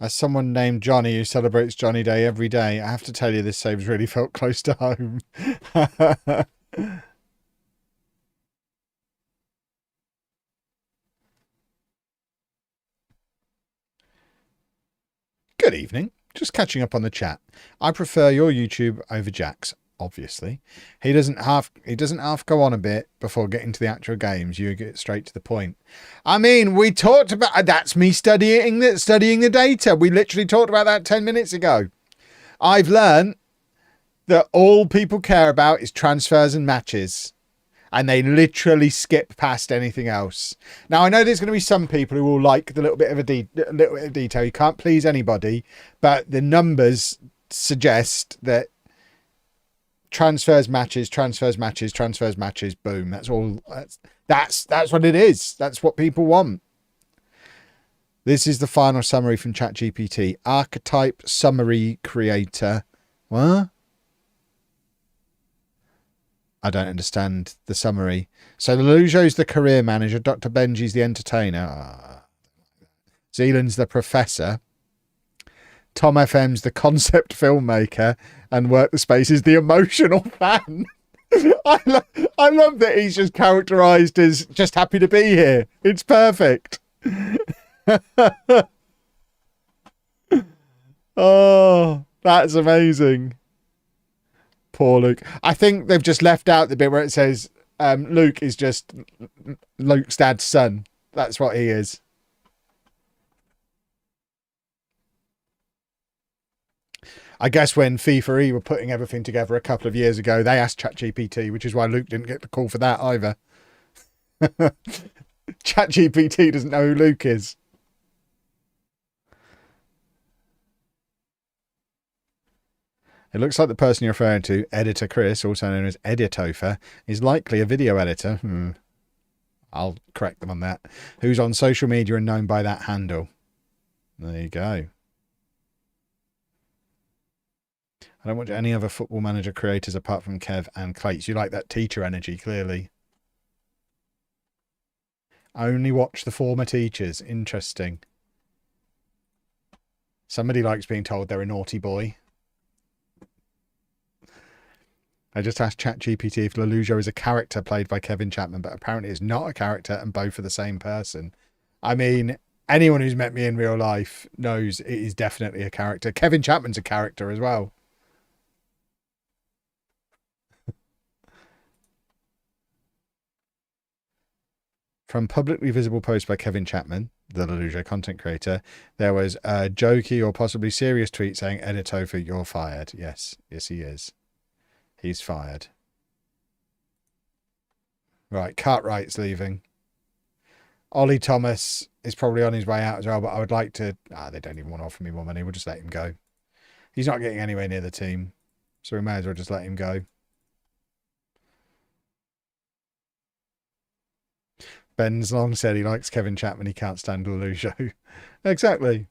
As someone named Johnny who celebrates Johnny Day every day, I have to tell you this saves really felt close to home. Good evening. Just catching up on the chat. I prefer your YouTube over Jack's, obviously. He doesn't half go on a bit before getting to the actual games. You get straight to the point. I mean, we talked about that's me studying the data. We literally talked about that 10 minutes ago. I've learned that all people care about is transfers and matches. And they literally skip past anything else. Now, I know there's going to be some people who will like the little bit of detail. You can't please anybody, but the numbers suggest that transfers, matches, boom. That's all. That's what it is. That's what people want. This is the final summary from ChatGPT. Archetype summary creator. What? I don't understand the summary. So Leloujo's the career manager. Dr. Benji's the entertainer. Zealand's the professor. Tom FM's the concept filmmaker. And Work the Space is the emotional fan. I love that he's just characterised as just happy to be here. It's perfect. Oh, that's amazing. Poor Luke. I think they've just left out the bit where it says Luke is just Luke's dad's son. That's what he is. I guess when FIFA E were putting everything together a couple of years ago, they asked ChatGPT, which is why Luke didn't get the call for that either. ChatGPT doesn't know who Luke is. It looks like the person you're referring to, Editor Chris, also known as Editofer, is likely a video editor. I'll correct them on that. Who's on social media and known by that handle. There you go. I don't watch any other Football Manager creators apart from Kev and Clates. You like that teacher energy, clearly. Only watch the former teachers. Interesting. Somebody likes being told they're a naughty boy. I just asked ChatGPT if Lelujo is a character played by Kevin Chapman, but apparently it's not a character and both are the same person. I mean, anyone who's met me in real life knows it is definitely a character. Kevin Chapman's a character as well. From publicly visible posts by Kevin Chapman, the Lelujo content creator, there was a jokey or possibly serious tweet saying, Editofer, you're fired. Yes, he is. He's fired. Right, Cartwright's leaving. Ollie Thomas is probably on his way out as well, but I would like to... they don't even want to offer me more money. We'll just let him go. He's not getting anywhere near the team, so we may as well just let him go. Ben's long said he likes Kevin Chapman. He can't stand Lelujo. Exactly.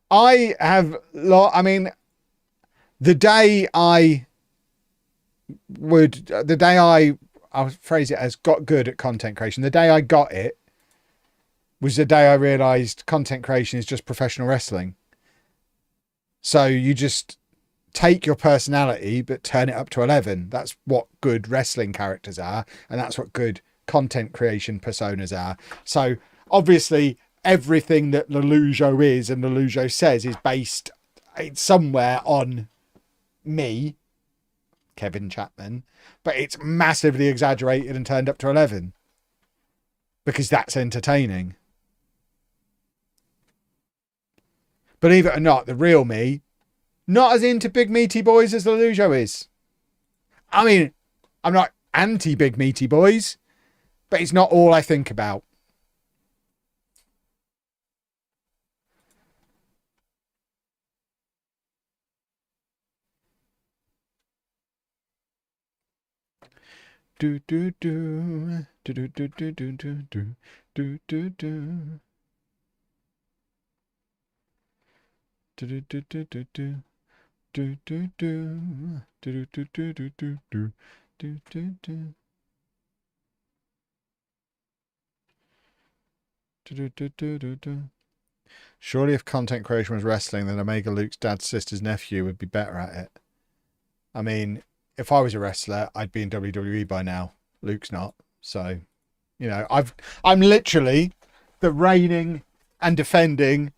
I I'll phrase it as got good at content creation. The day I got it was the day I realised content creation is just professional wrestling. So you just take your personality, but turn it up to 11. That's what good wrestling characters are. And that's what good content creation personas are. So obviously everything that Lelujo is and Lelujo says is based somewhere on me, Kevin Chapman, but it's massively exaggerated and turned up to 11 because that's entertaining. Believe it or not, the real me, not as into big meaty boys as Lelujo is. I mean, I'm not anti big meaty boys, but it's not all I think about. Do do do do do do do do do do do do do. Do do do do do do do do do do do do do do do do do. Surely if content creation was wrestling, then Omega Luke's dad's sister's nephew would be better at it. I mean, if I was a wrestler, I'd be in WWE by now. Luke's not. So, you know, I'm literally the reigning and defending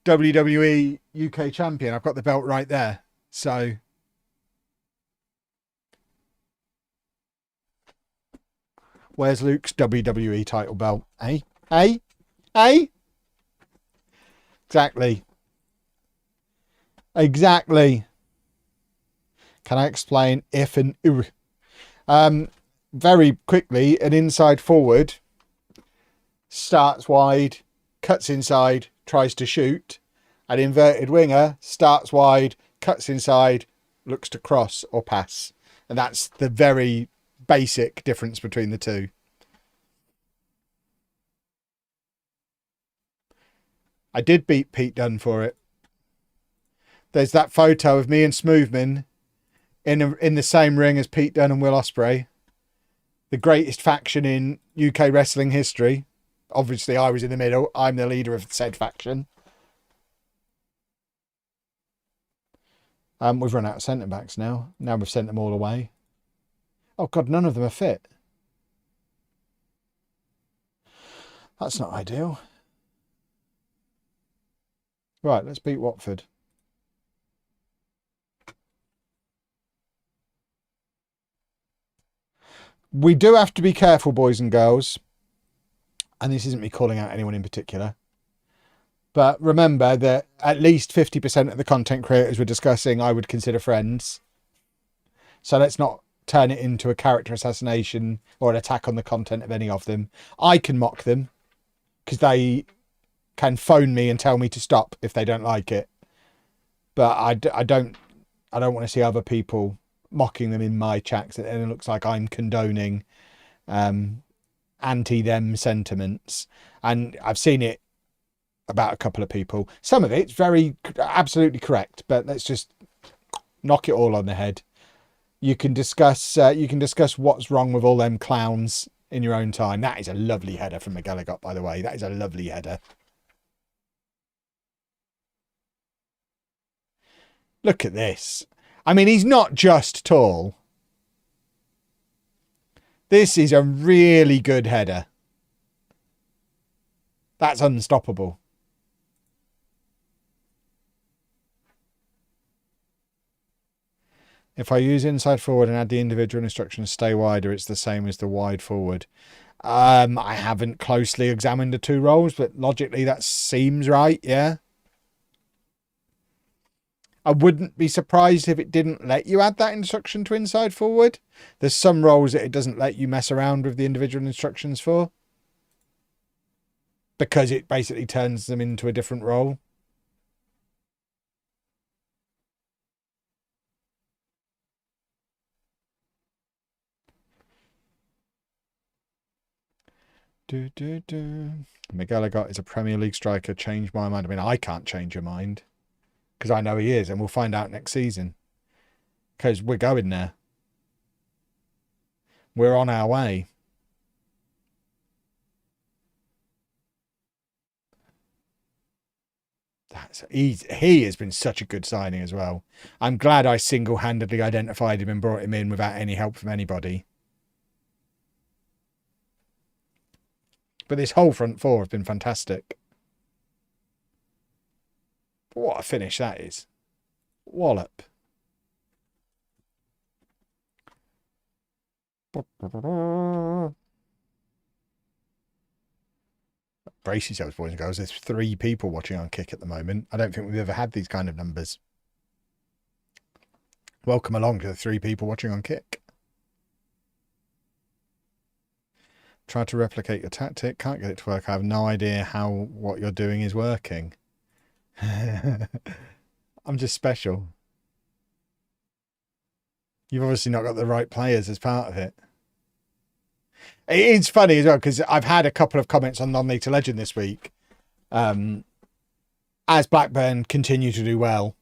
WWE UK champion. I've got the belt right there. So where's Luke's WWE title belt? Eh? Eh? Eh? Exactly. Exactly. Can I explain if and very quickly, an inside forward starts wide, cuts inside, tries to shoot. An inverted winger starts wide, cuts inside, looks to cross or pass. And that's the very basic difference between the two. I did beat Pete Dunne for it. There's that photo of me and Smoothman in the same ring as Pete Dunne and Will Ospreay. The greatest faction in UK wrestling history. Obviously, I was in the middle. I'm the leader of said faction. We've run out of centre backs now. Now we've sent them all away. Oh God, none of them are fit. That's not ideal. Right, let's beat Watford. We do have to be careful, boys and girls. And this isn't me calling out anyone in particular. But remember that at least 50% of the content creators we're discussing, I would consider friends. So let's not turn it into a character assassination or an attack on the content of any of them. I can mock them because they can phone me and tell me to stop if they don't like it. But I don't want to see other people mocking them in my chats, and it looks like I'm condoning anti-them sentiments. And I've seen it about a couple of people. Some of it's absolutely correct, but let's just knock it all on the head. You can discuss what's wrong with all them clowns in your own time. That is a lovely header from McGilligot, by the way. That is a lovely header. Look at this. I mean, he's not just tall. This is a really good header. That's unstoppable. If I use inside forward and add the individual instructions stay wider, it's the same as the wide forward. I haven't closely examined the two roles, but logically that seems right, yeah. I wouldn't be surprised if it didn't let you add that instruction to inside forward. There's some roles that it doesn't let you mess around with the individual instructions for, because it basically turns them into a different role. McGilligot is a Premier League striker. Change my mind. I mean, I can't change your mind because I know he is, and we'll find out next season because we're going there. We're on our way. He has been such a good signing as well. I'm glad I single-handedly identified him and brought him in without any help from anybody. But this whole front four have been fantastic. But what a finish that is. Wallop. Brace yourselves, boys and girls. There's 3 people watching on Kick at the moment. I don't think we've ever had these kind of numbers. Welcome along to the 3 people watching on Kick. Try to replicate your tactic. Can't get it to work. I have no idea how what you're doing is working. I'm just special. You've obviously not got the right players as part of it. It's funny as well because I've had a couple of comments on Non-League to Legend this week. As Blackburn continue to do well,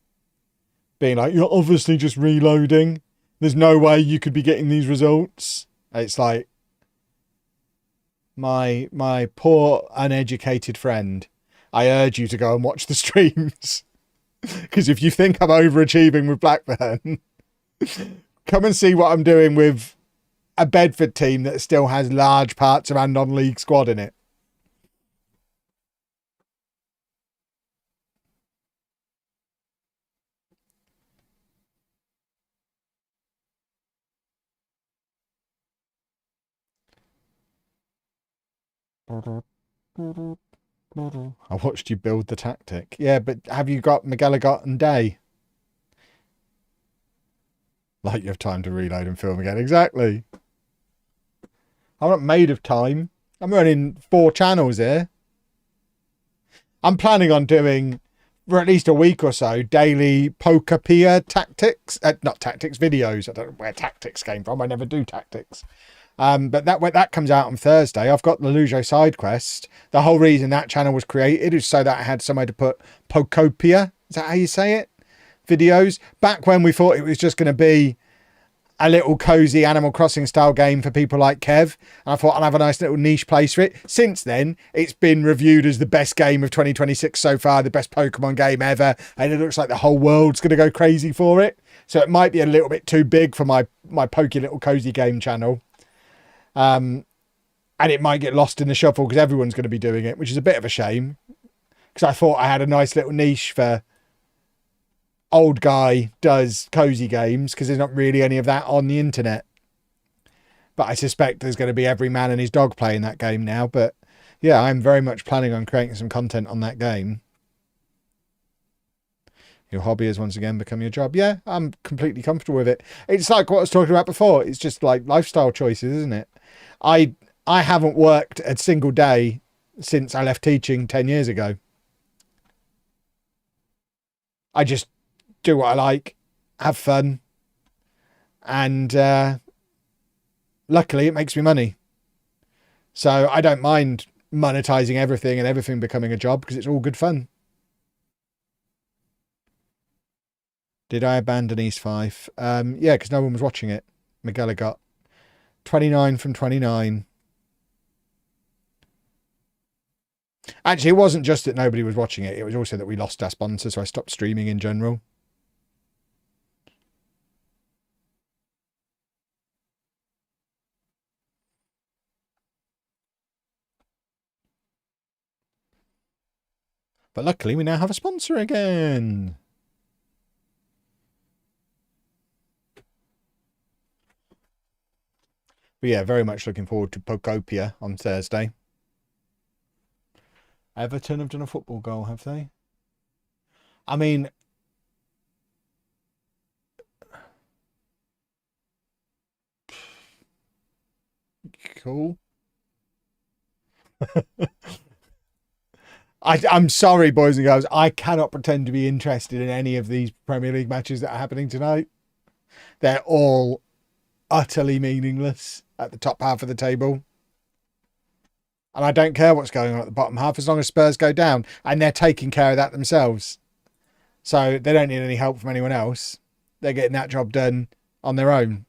being like, you're obviously just reloading. There's no way you could be getting these results. It's like, my poor uneducated friend, I urge you to go and watch the streams. Because if you think I'm overachieving with Blackburn, come and see what I'm doing with a Bedford team that still has large parts of our non-league squad in it. I watched you build the tactic. Yeah, but have you got McGilligot and Day? Like you have time to reload and film again. Exactly. I'm not made of time. I'm running 4 channels here. I'm planning on doing, for at least a week or so, daily poker tactics. Not tactics, videos. I don't know where tactics came from. I never do tactics. But that comes out on Thursday. I've got the Lujo side quest. The whole reason that channel was created is so that I had somewhere to put Pokopia. Is that how you say it? Videos. Back when we thought it was just going to be a little cozy Animal Crossing style game for people like Kev. And I thought I'll have a nice little niche place for it. Since then, it's been reviewed as the best game of 2026 so far, the best Pokemon game ever. And it looks like the whole world's going to go crazy for it. So it might be a little bit too big for my pokey little cozy game channel. And it might get lost in the shuffle because everyone's going to be doing it, which is a bit of a shame. Because I thought I had a nice little niche for old guy does cozy games, because there's not really any of that on the internet. But I suspect there's going to be every man and his dog playing that game now. But yeah, I'm very much planning on creating some content on that game. Your hobby has once again become your job. Yeah, I'm completely comfortable with it. It's like what I was talking about before. It's just like lifestyle choices, isn't it? I haven't worked a single day since I left teaching 10 years ago. I just do what I like, have fun, and luckily it makes me money. So I don't mind monetizing everything and everything becoming a job because it's all good fun. Did I abandon East Fife? Yeah, because no one was watching it. Miguel got 29 from 29. Actually, it wasn't just that nobody was watching it. It was also that we lost our sponsor, so I stopped streaming in general. But luckily, we now have a sponsor again. But yeah, very much looking forward to Pocopia on Thursday. Everton have done a football goal, have they? I mean, cool. I'm sorry, boys and girls. I cannot pretend to be interested in any of these Premier League matches that are happening tonight. They're all utterly meaningless at the top half of the table. And I don't care what's going on at the bottom half as long as Spurs go down. And they're taking care of that themselves. So they don't need any help from anyone else. They're getting that job done on their own.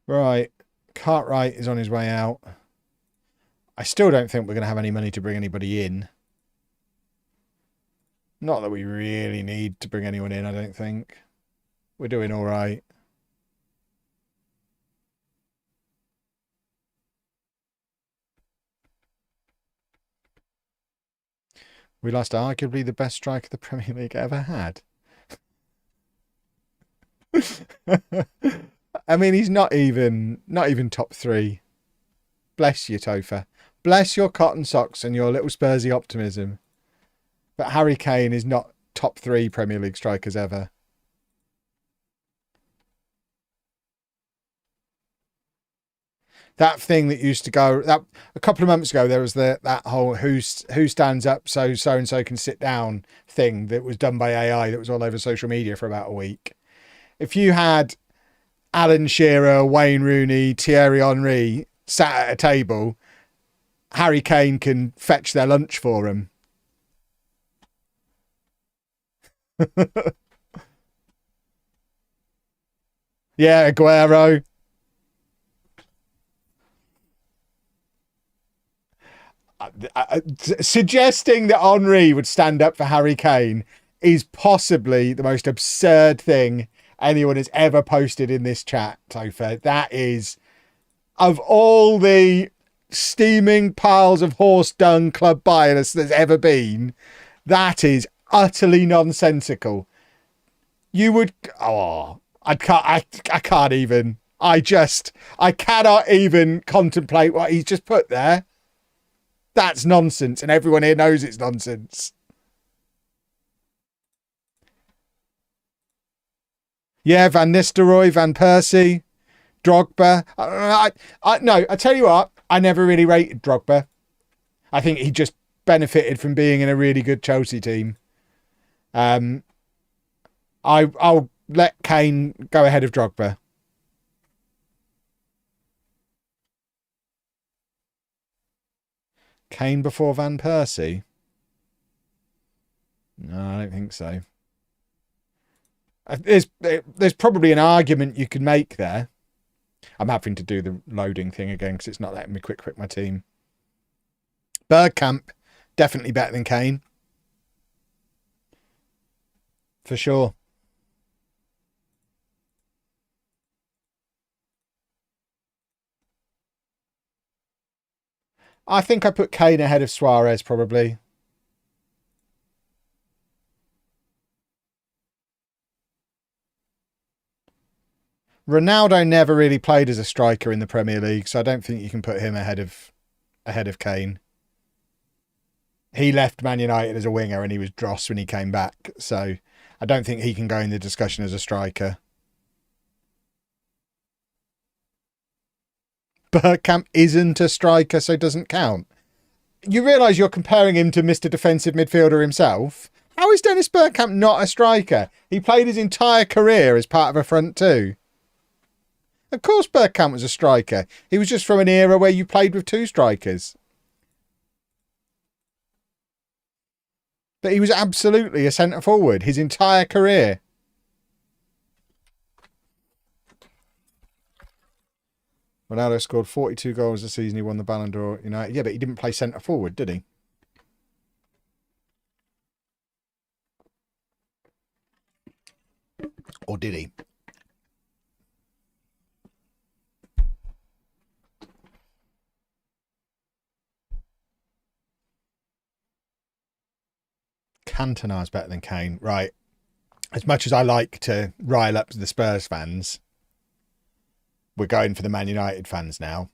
Right, Cartwright is on his way out. I still don't think we're going to have any money to bring anybody in. Not that we really need to bring anyone in, I don't think. We're doing all right. We lost arguably the best striker the Premier League ever had. I mean, he's not even top 3. Bless you, Topher. Bless your cotton socks and your little Spursy optimism. But Harry Kane is not top 3 Premier League strikers ever. That thing that used to go that a couple of months ago, there was that whole who stands up so and so can sit down thing that was done by AI that was all over social media for about a week. If you had Alan Shearer, Wayne Rooney, Thierry Henry sat at a table, Harry Kane can fetch their lunch for them. Yeah, Aguero. Suggesting that Henry would stand up for Harry Kane is possibly the most absurd thing anyone has ever posted in this chat, Topher. That is, of all the steaming piles of horse dung club bias there's ever been, that is utterly nonsensical. You would, I can't even. I cannot even contemplate what he's just put there. That's nonsense, and everyone here knows it's nonsense. Yeah, Van Nistelrooy, Van Persie, Drogba. No, I tell you what, I never really rated Drogba. I think he just benefited from being in a really good Chelsea team. I'll let Kane go ahead of Drogba. Kane before Van Persie? No, I don't think so. There's probably an argument you could make there. I'm having to do the loading thing again because it's not letting me quick my team. Bergkamp, definitely better than Kane. For sure. I think I put Kane ahead of Suarez, probably. Ronaldo never really played as a striker in the Premier League, so I don't think you can put him ahead of Kane. He left Man United as a winger and he was dross when he came back, so I don't think he can go in the discussion as a striker. Bergkamp isn't a striker, so doesn't count. You realise you're comparing him to Mr. Defensive Midfielder himself? How is Dennis Bergkamp not a striker? He played his entire career as part of a front two. Of course Bergkamp was a striker. He was just from an era where you played with two strikers. But he was absolutely a centre forward his entire career. Ronaldo scored 42 goals the season he won the Ballon d'Or United. Yeah, but he didn't play centre forward, did he? Or did he? Cantona's better than Kane. Right. As much as I like to rile up the Spurs fans, we're going for the Man United fans now.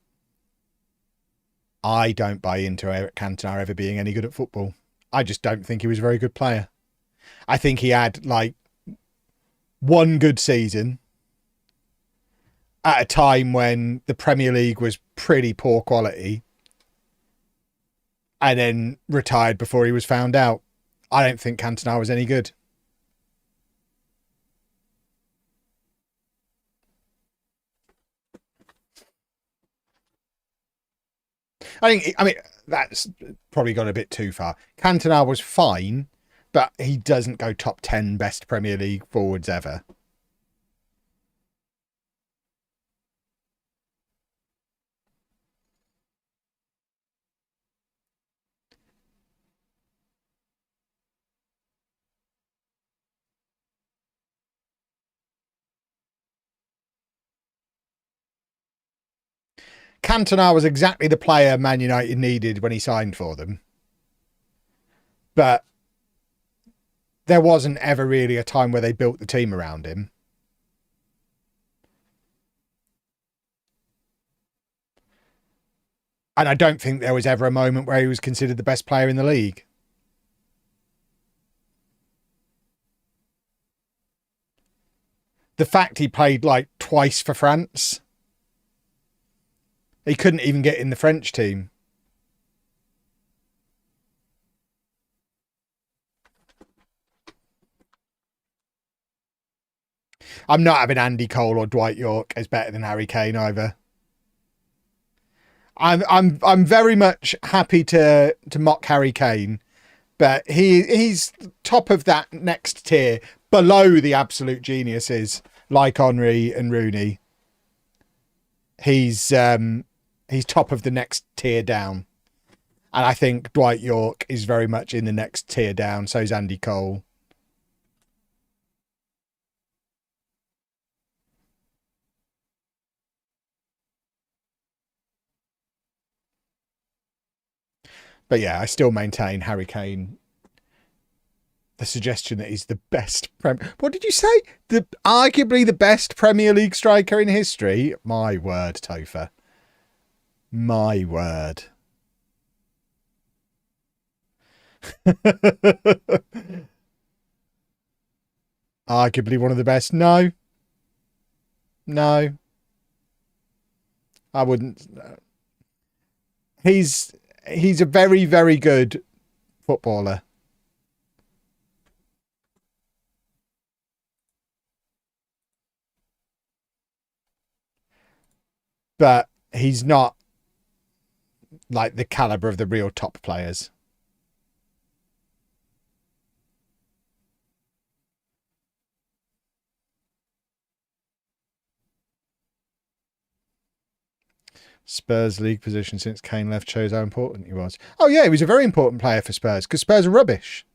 I don't buy into Eric Cantona ever being any good at football. I just don't think he was a very good player. I think he had like one good season at a time when the Premier League was pretty poor quality and then retired before he was found out. I don't think Cantona was any good. I mean, that's probably gone a bit too far. Cantona was fine, but he doesn't go top 10 best Premier League forwards ever. Cantona was exactly the player Man United needed when he signed for them. But there wasn't ever really a time where they built the team around him. And I don't think there was ever a moment where he was considered the best player in the league. The fact he played like twice for France, he couldn't even get in the French team. I'm not having Andy Cole or Dwight York as better than Harry Kane either. I'm very much happy to mock Harry Kane, but he's top of that next tier below the absolute geniuses like Henry and Rooney. He's top of the next tier down. And I think Dwight York is very much in the next tier down. So is Andy Cole. But yeah, I still maintain Harry Kane. The suggestion that he's the best what did you say? Arguably the best Premier League striker in history. My word, Topher. My word. Arguably one of the best. No. I wouldn't. He's a very, very good footballer. But he's not like the caliber of the real top players. Spurs league position since Kane left shows how important he was. Oh yeah, he was a very important player for Spurs because Spurs are rubbish.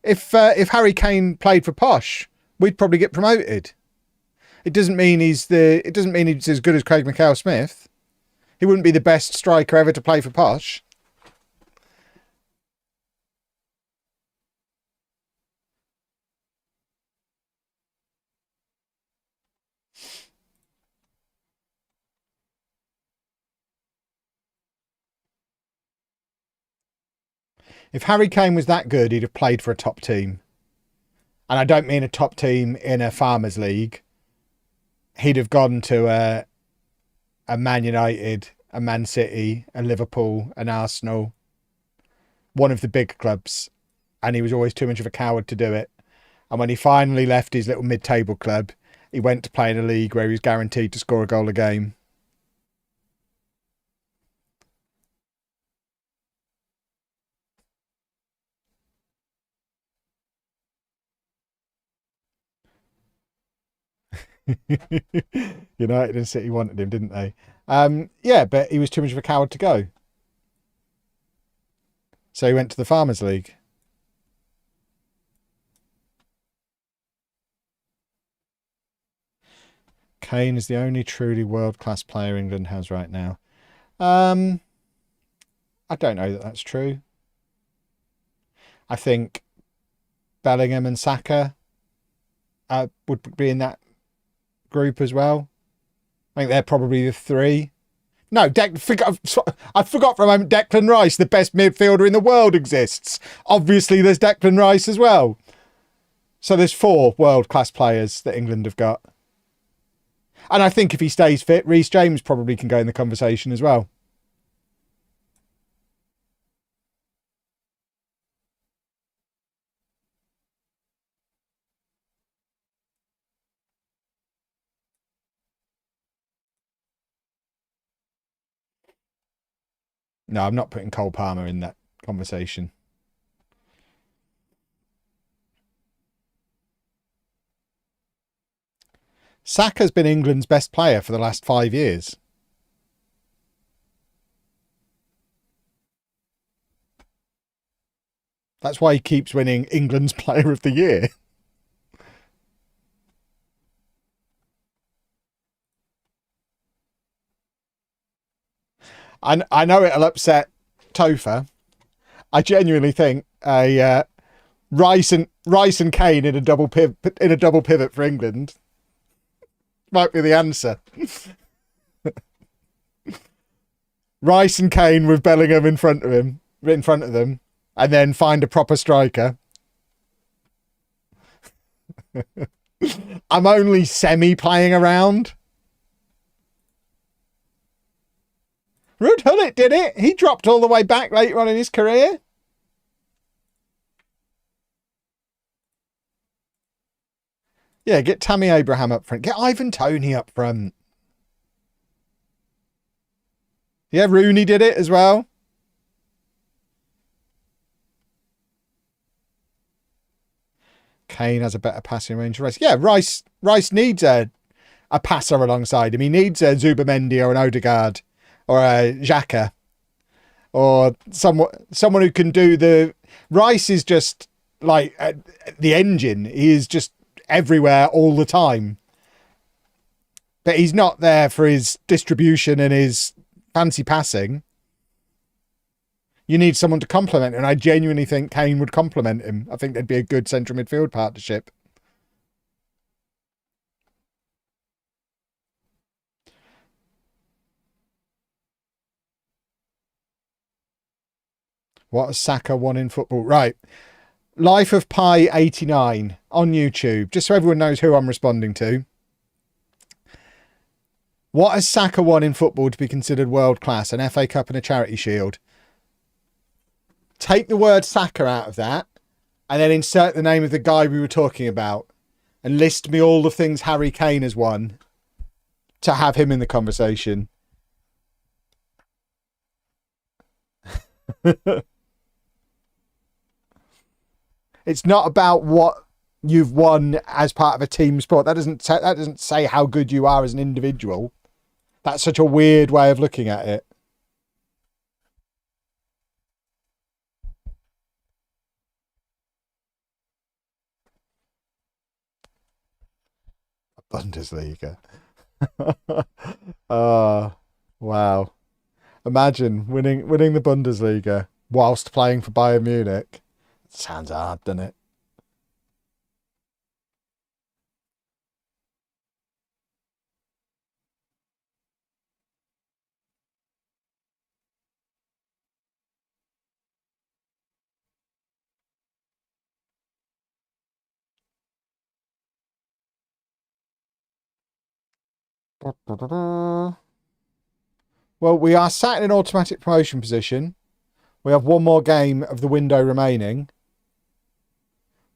If Harry Kane played for Posh, we'd probably get promoted. It doesn't mean he's as good as Craig McHale-Smith. He wouldn't be the best striker ever to play for Posh. If Harry Kane was that good, he'd have played for a top team. And I don't mean a top team in a Farmers League. He'd have gone to a Man United, a Man City, a Liverpool, an Arsenal, one of the big clubs. And he was always too much of a coward to do it. And when he finally left his little mid-table club, he went to play in a league where he was guaranteed to score a goal a game. United and City wanted him, didn't they? Yeah, but he was too much of a coward to go. So he went to the Farmers League. Kane is the only truly world-class player England has right now. I don't know that that's true. I think Bellingham and Saka would be in that group as well. I think they're probably the three. No, I forgot for a moment Declan Rice, the best midfielder in the world, exists. Obviously, there's Declan Rice as well. So there's 4 world-class players that England have got. And I think if he stays fit, Reece James probably can go in the conversation as well. No, I'm not putting Cole Palmer in that conversation. Saka's been England's best player for the last 5 years. That's why he keeps winning England's Player of the Year. I know it'll upset Topher. I genuinely think Rice and Kane in a double pivot for England might be the answer. Rice and Kane with Bellingham in front of them, and then find a proper striker. I'm only semi-playing around. Ruud Gullit did it. He dropped all the way back later on in his career. Yeah, get Tammy Abraham up front. Get Ivan Toney up front. Yeah, Rooney did it as well. Kane has a better passing range. Yeah, Rice needs a passer alongside him. He needs a Zubamendi or an Odegaard or a Xhaka or someone who can do the... Rice is just like the engine. He is just everywhere all the time. But he's not there for his distribution and his fancy passing. You need someone to complement him, and I genuinely think Kane would complement him. I think they'd be a good central midfield partnership. What has Saka won in football? Right. Life of Pi 89 on YouTube, just so everyone knows who I'm responding to. What has Saka won in football to be considered world class? An FA Cup and a Charity Shield. Take the word Saka out of that and then insert the name of the guy we were talking about and list me all the things Harry Kane has won to have him in the conversation. It's not about what you've won as part of a team sport. That doesn't say how good you are as an individual. That's such a weird way of looking at it. Bundesliga. Oh, wow. Imagine winning the Bundesliga whilst playing for Bayern Munich. Sounds hard, doesn't it? Well, we are sat in an automatic promotion position. We have one more game of the window remaining.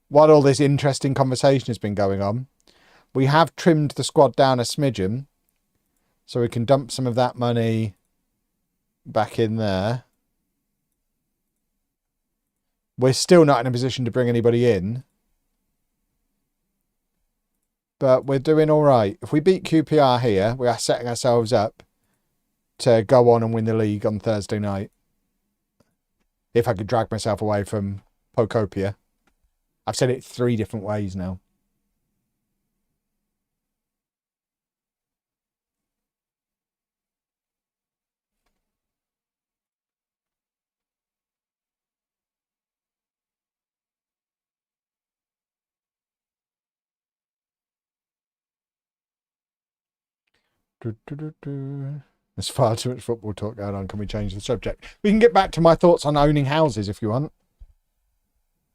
While all this interesting conversation has been going on, we have trimmed the squad down a smidgen, so we can dump some of that money back in there. We're still not in a position to bring anybody in, but we're doing all right. If we beat QPR here, we are setting ourselves up to go on and win the league on Thursday night. If I could drag myself away from Pocopia. I've said it 3 different ways now. There's far too much football talk going on. Can we change the subject? We can get back to my thoughts on owning houses if you want.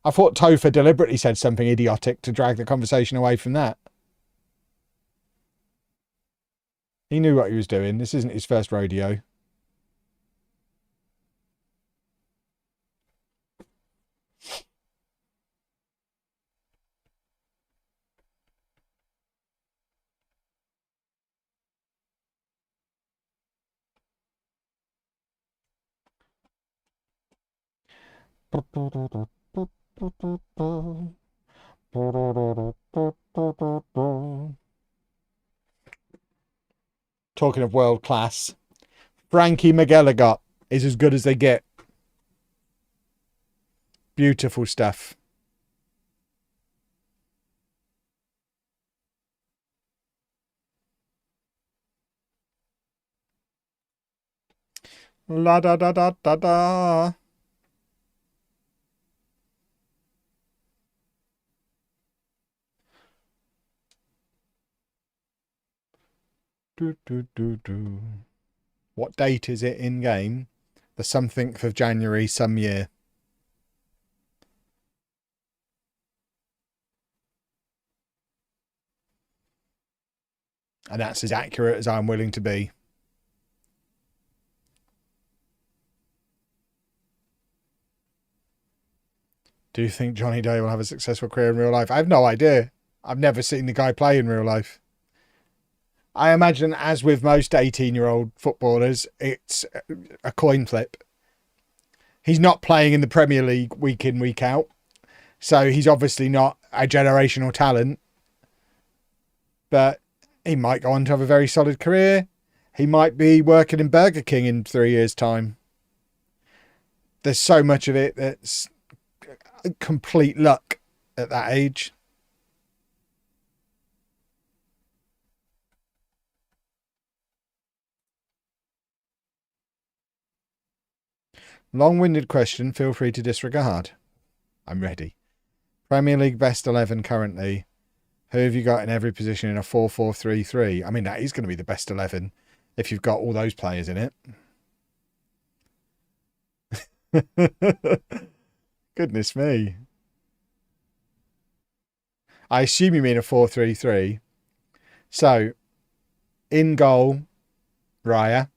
I thought Topher deliberately said something idiotic to drag the conversation away from that. He knew what he was doing. This isn't his first rodeo. Talking of world class, Frankie McGilligot is as good as they get. Beautiful stuff. La da da da da da. Do, do, do, do. What date is it in game? The something of January some year. And that's as accurate as I'm willing to be. Do you think Johnny Day will have a successful career in real life? I have no idea. I've never seen the guy play in real life. I imagine, as with most 18-year-old footballers, it's a coin flip. He's not playing in the Premier League week in, week out. So he's obviously not a generational talent. But he might go on to have a very solid career. He might be working in Burger King in 3 years' time. There's so much of it that's complete luck at that age. Long-winded question, feel free to disregard. I'm ready. Premier League best 11 currently. Who have you got in every position in a 4-4-3-3? I mean, that is going to be the best 11 if you've got all those players in it. Goodness me. I assume you mean a 4-3-3. So, in goal, Raya.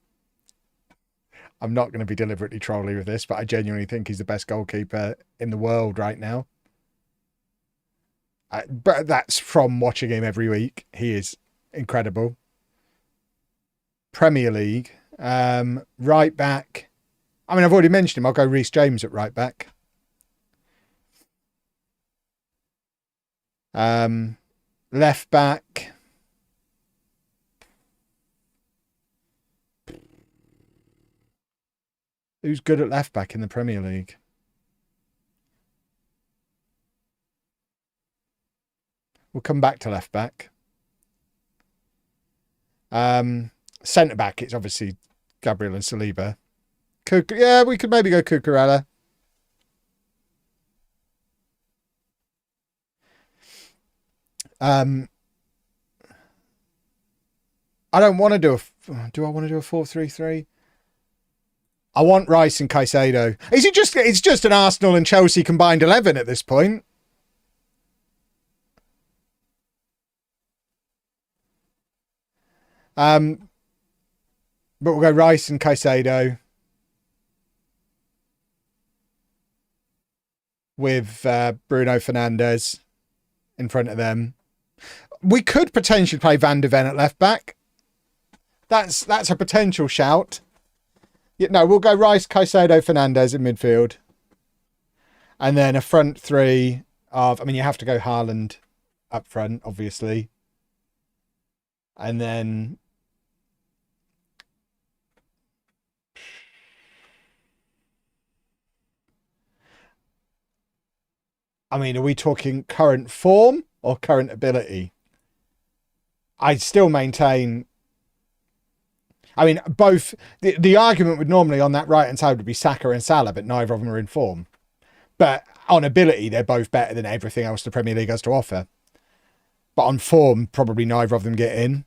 I'm not going to be deliberately trolly with this, but I genuinely think he's the best goalkeeper in the world right now. But that's from watching him every week. He is incredible. Premier League. Right back. I mean, I've already mentioned him. I'll go Reece James at right back. Left back. Who's good at left back in the Premier League? We'll come back to left back. Centre back, it's obviously Gabriel and Saliba. Yeah, we could maybe go Cucurella. I don't want to do a. Do I want to do a 4-3-3? I want Rice and Caicedo. Is it just? It's just an Arsenal and Chelsea combined 11 at this point. But we'll go Rice and Caicedo with Bruno Fernandes in front of them. We could potentially play Van de Ven at left back. That's a potential shout. Yeah, no, we'll go Rice, Caicedo, Fernandes in midfield. And then a front three of, I mean, you have to go Haaland up front, obviously. And then I mean, are we talking current form or current ability? I'd still maintain. I mean, both. The argument would normally on that right-hand side would be Saka and Salah, but neither of them are in form. But on ability, they're both better than everything else the Premier League has to offer. But on form, probably neither of them get in.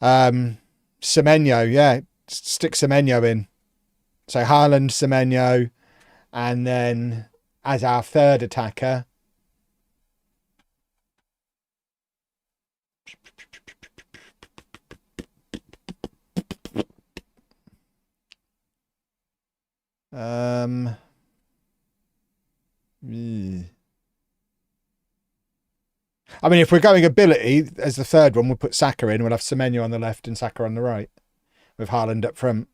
Semenyo, yeah. Stick Semenyo in. So Haaland, Semenyo, and then as our third attacker, I mean, if we're going ability as the third one, we'll put Saka in. We'll have Semenyo on the left and Saka on the right, with Haaland up front.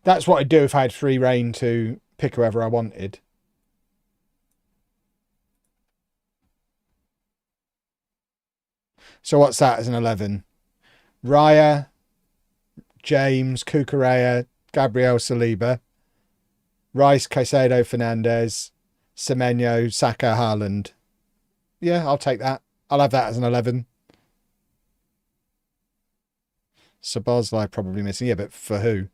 That's what I'd do if I had free reign to pick whoever I wanted. So what's that as an 11? Raya, James, Cucurella, Gabriel, Saliba, Rice, Caicedo, Fernandes, Semenyo, Saka, Haaland. Yeah, I'll take that. I'll have that as an 11. Szoboszlai probably missing. Yeah, but for who?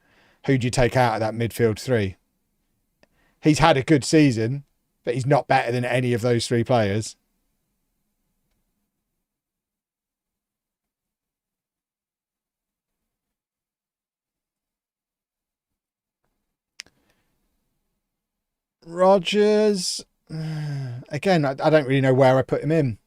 Who do you take out of that midfield three? He's had a good season, but he's not better than any of those three players. Rodgers, again, I don't really know where I put him in.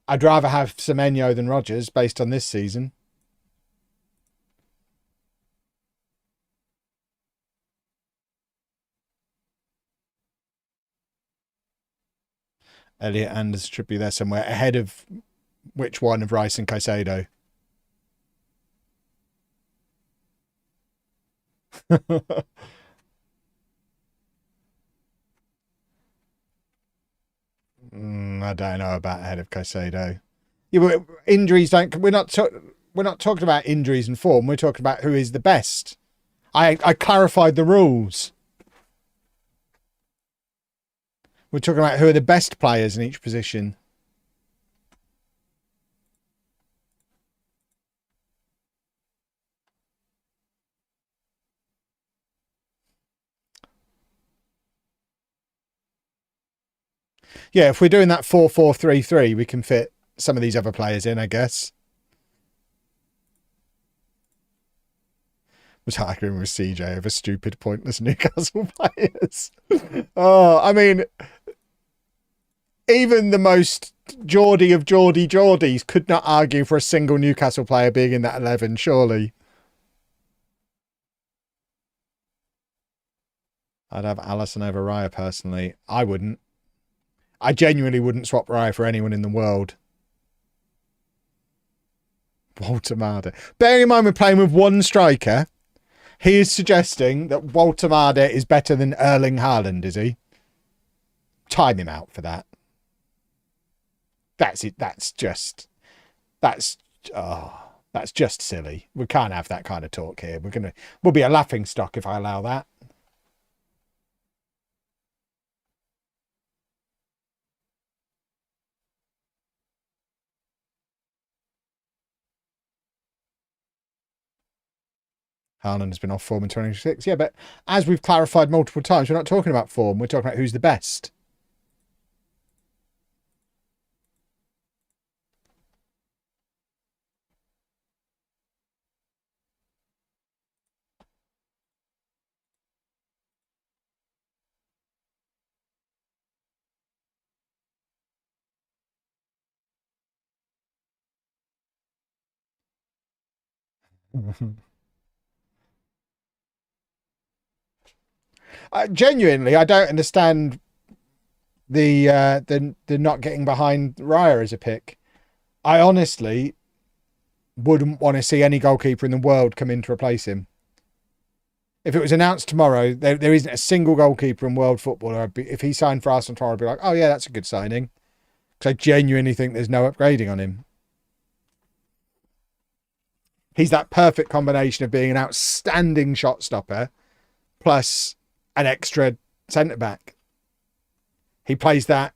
I'd rather have Semenyo than Rodgers based on this season. Elliot Anders should be there somewhere ahead of which one of Rice and Caicedo? I don't know about ahead of Caicedo. Yeah, but injuries don't. We're not talking about injuries and form. We're talking about who is the best. I clarified the rules. We're talking about who are the best players in each position. Yeah, if we're doing that 4-4-3-3, we can fit some of these other players in, I guess. Was arguing with CJ over stupid, pointless Newcastle players. Oh, I mean, even the most Geordie of Geordies could not argue for a single Newcastle player being in that 11, surely. I'd have Alisson over Raya personally. I wouldn't. I genuinely wouldn't swap Raya for anyone in the world. Walter Marder. Bearing in mind we're playing with one striker, he is suggesting that Walter Marder is better than Erling Haaland, is he? Time him out for that. That's it. That's just silly. We can't have that kind of talk here. We'll be a laughing stock if I allow that. Haaland has been off form in 26. Yeah, but as we've clarified multiple times, we're not talking about form. We're talking about who's the best. Genuinely, I don't understand the not getting behind Raya as a pick. I honestly wouldn't want to see any goalkeeper in the world come in to replace him. If it was announced tomorrow, there isn't a single goalkeeper in world football. If he signed for Arsenal tomorrow, I'd be like, oh yeah, that's a good signing. Because I genuinely think there's no upgrading on him. He's that perfect combination of being an outstanding shot stopper plus an extra centre-back. He plays that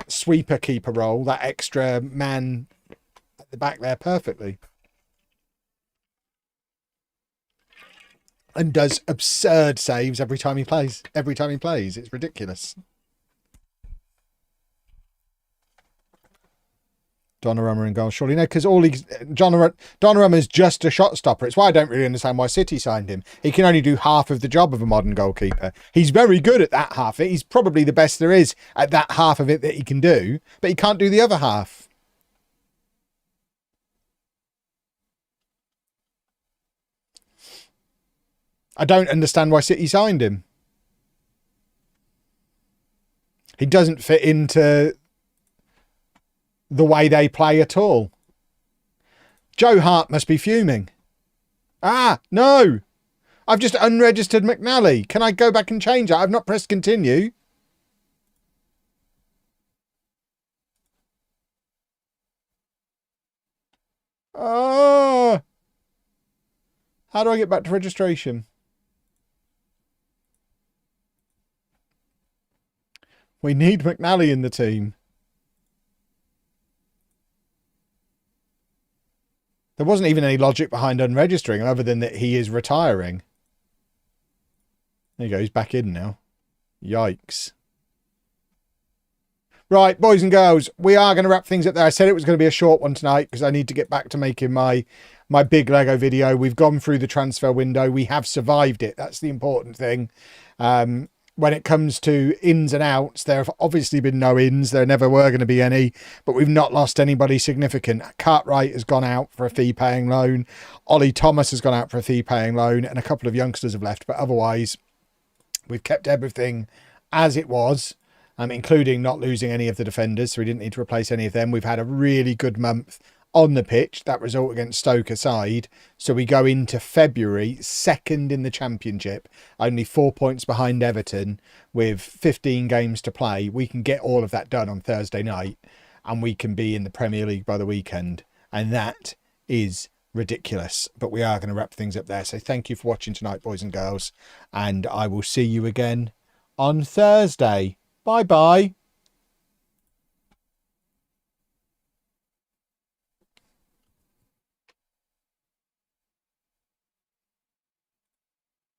sweeper keeper role, that extra man at the back there perfectly. And does absurd saves every time he plays. It's ridiculous. Donnarumma in goal, surely no, because Donnarumma is just a shot stopper. It's why I don't really understand why City signed him. He can only do half of the job of a modern goalkeeper. He's very good at that half of it. He's probably the best there is at that half of it that he can do, but he can't do the other half. I don't understand why City signed him. He doesn't fit into the way they play at all. Joe Hart must be fuming. Ah, no. I've just unregistered McNally. Can I go back and change that? I've not pressed continue. Oh. How do I get back to registration? We need McNally in the team. There wasn't even any logic behind unregistering other than that he is retiring. There you go, he's back in now. Yikes. Right, boys and girls, we are going to wrap things up there. I said it was going to be a short one tonight because I need to get back to making my big Lego video. We've gone through the transfer window. We have survived it. That's the important thing. When it comes to ins and outs, there have obviously been no ins. There never were going to be any, but we've not lost anybody significant. Cartwright has gone out for a fee-paying loan. Ollie Thomas has gone out for a fee-paying loan, and a couple of youngsters have left. But otherwise, we've kept everything as it was, including not losing any of the defenders, so we didn't need to replace any of them. We've had a really good month on the pitch, that result against Stoke aside. So we go into February second in the Championship, only 4 points behind Everton with 15 games to play. We can get all of that done on Thursday night and we can be in the Premier League by the weekend. And that is ridiculous. But we are going to wrap things up there. So thank you for watching tonight, boys and girls. And I will see you again on Thursday. Bye-bye.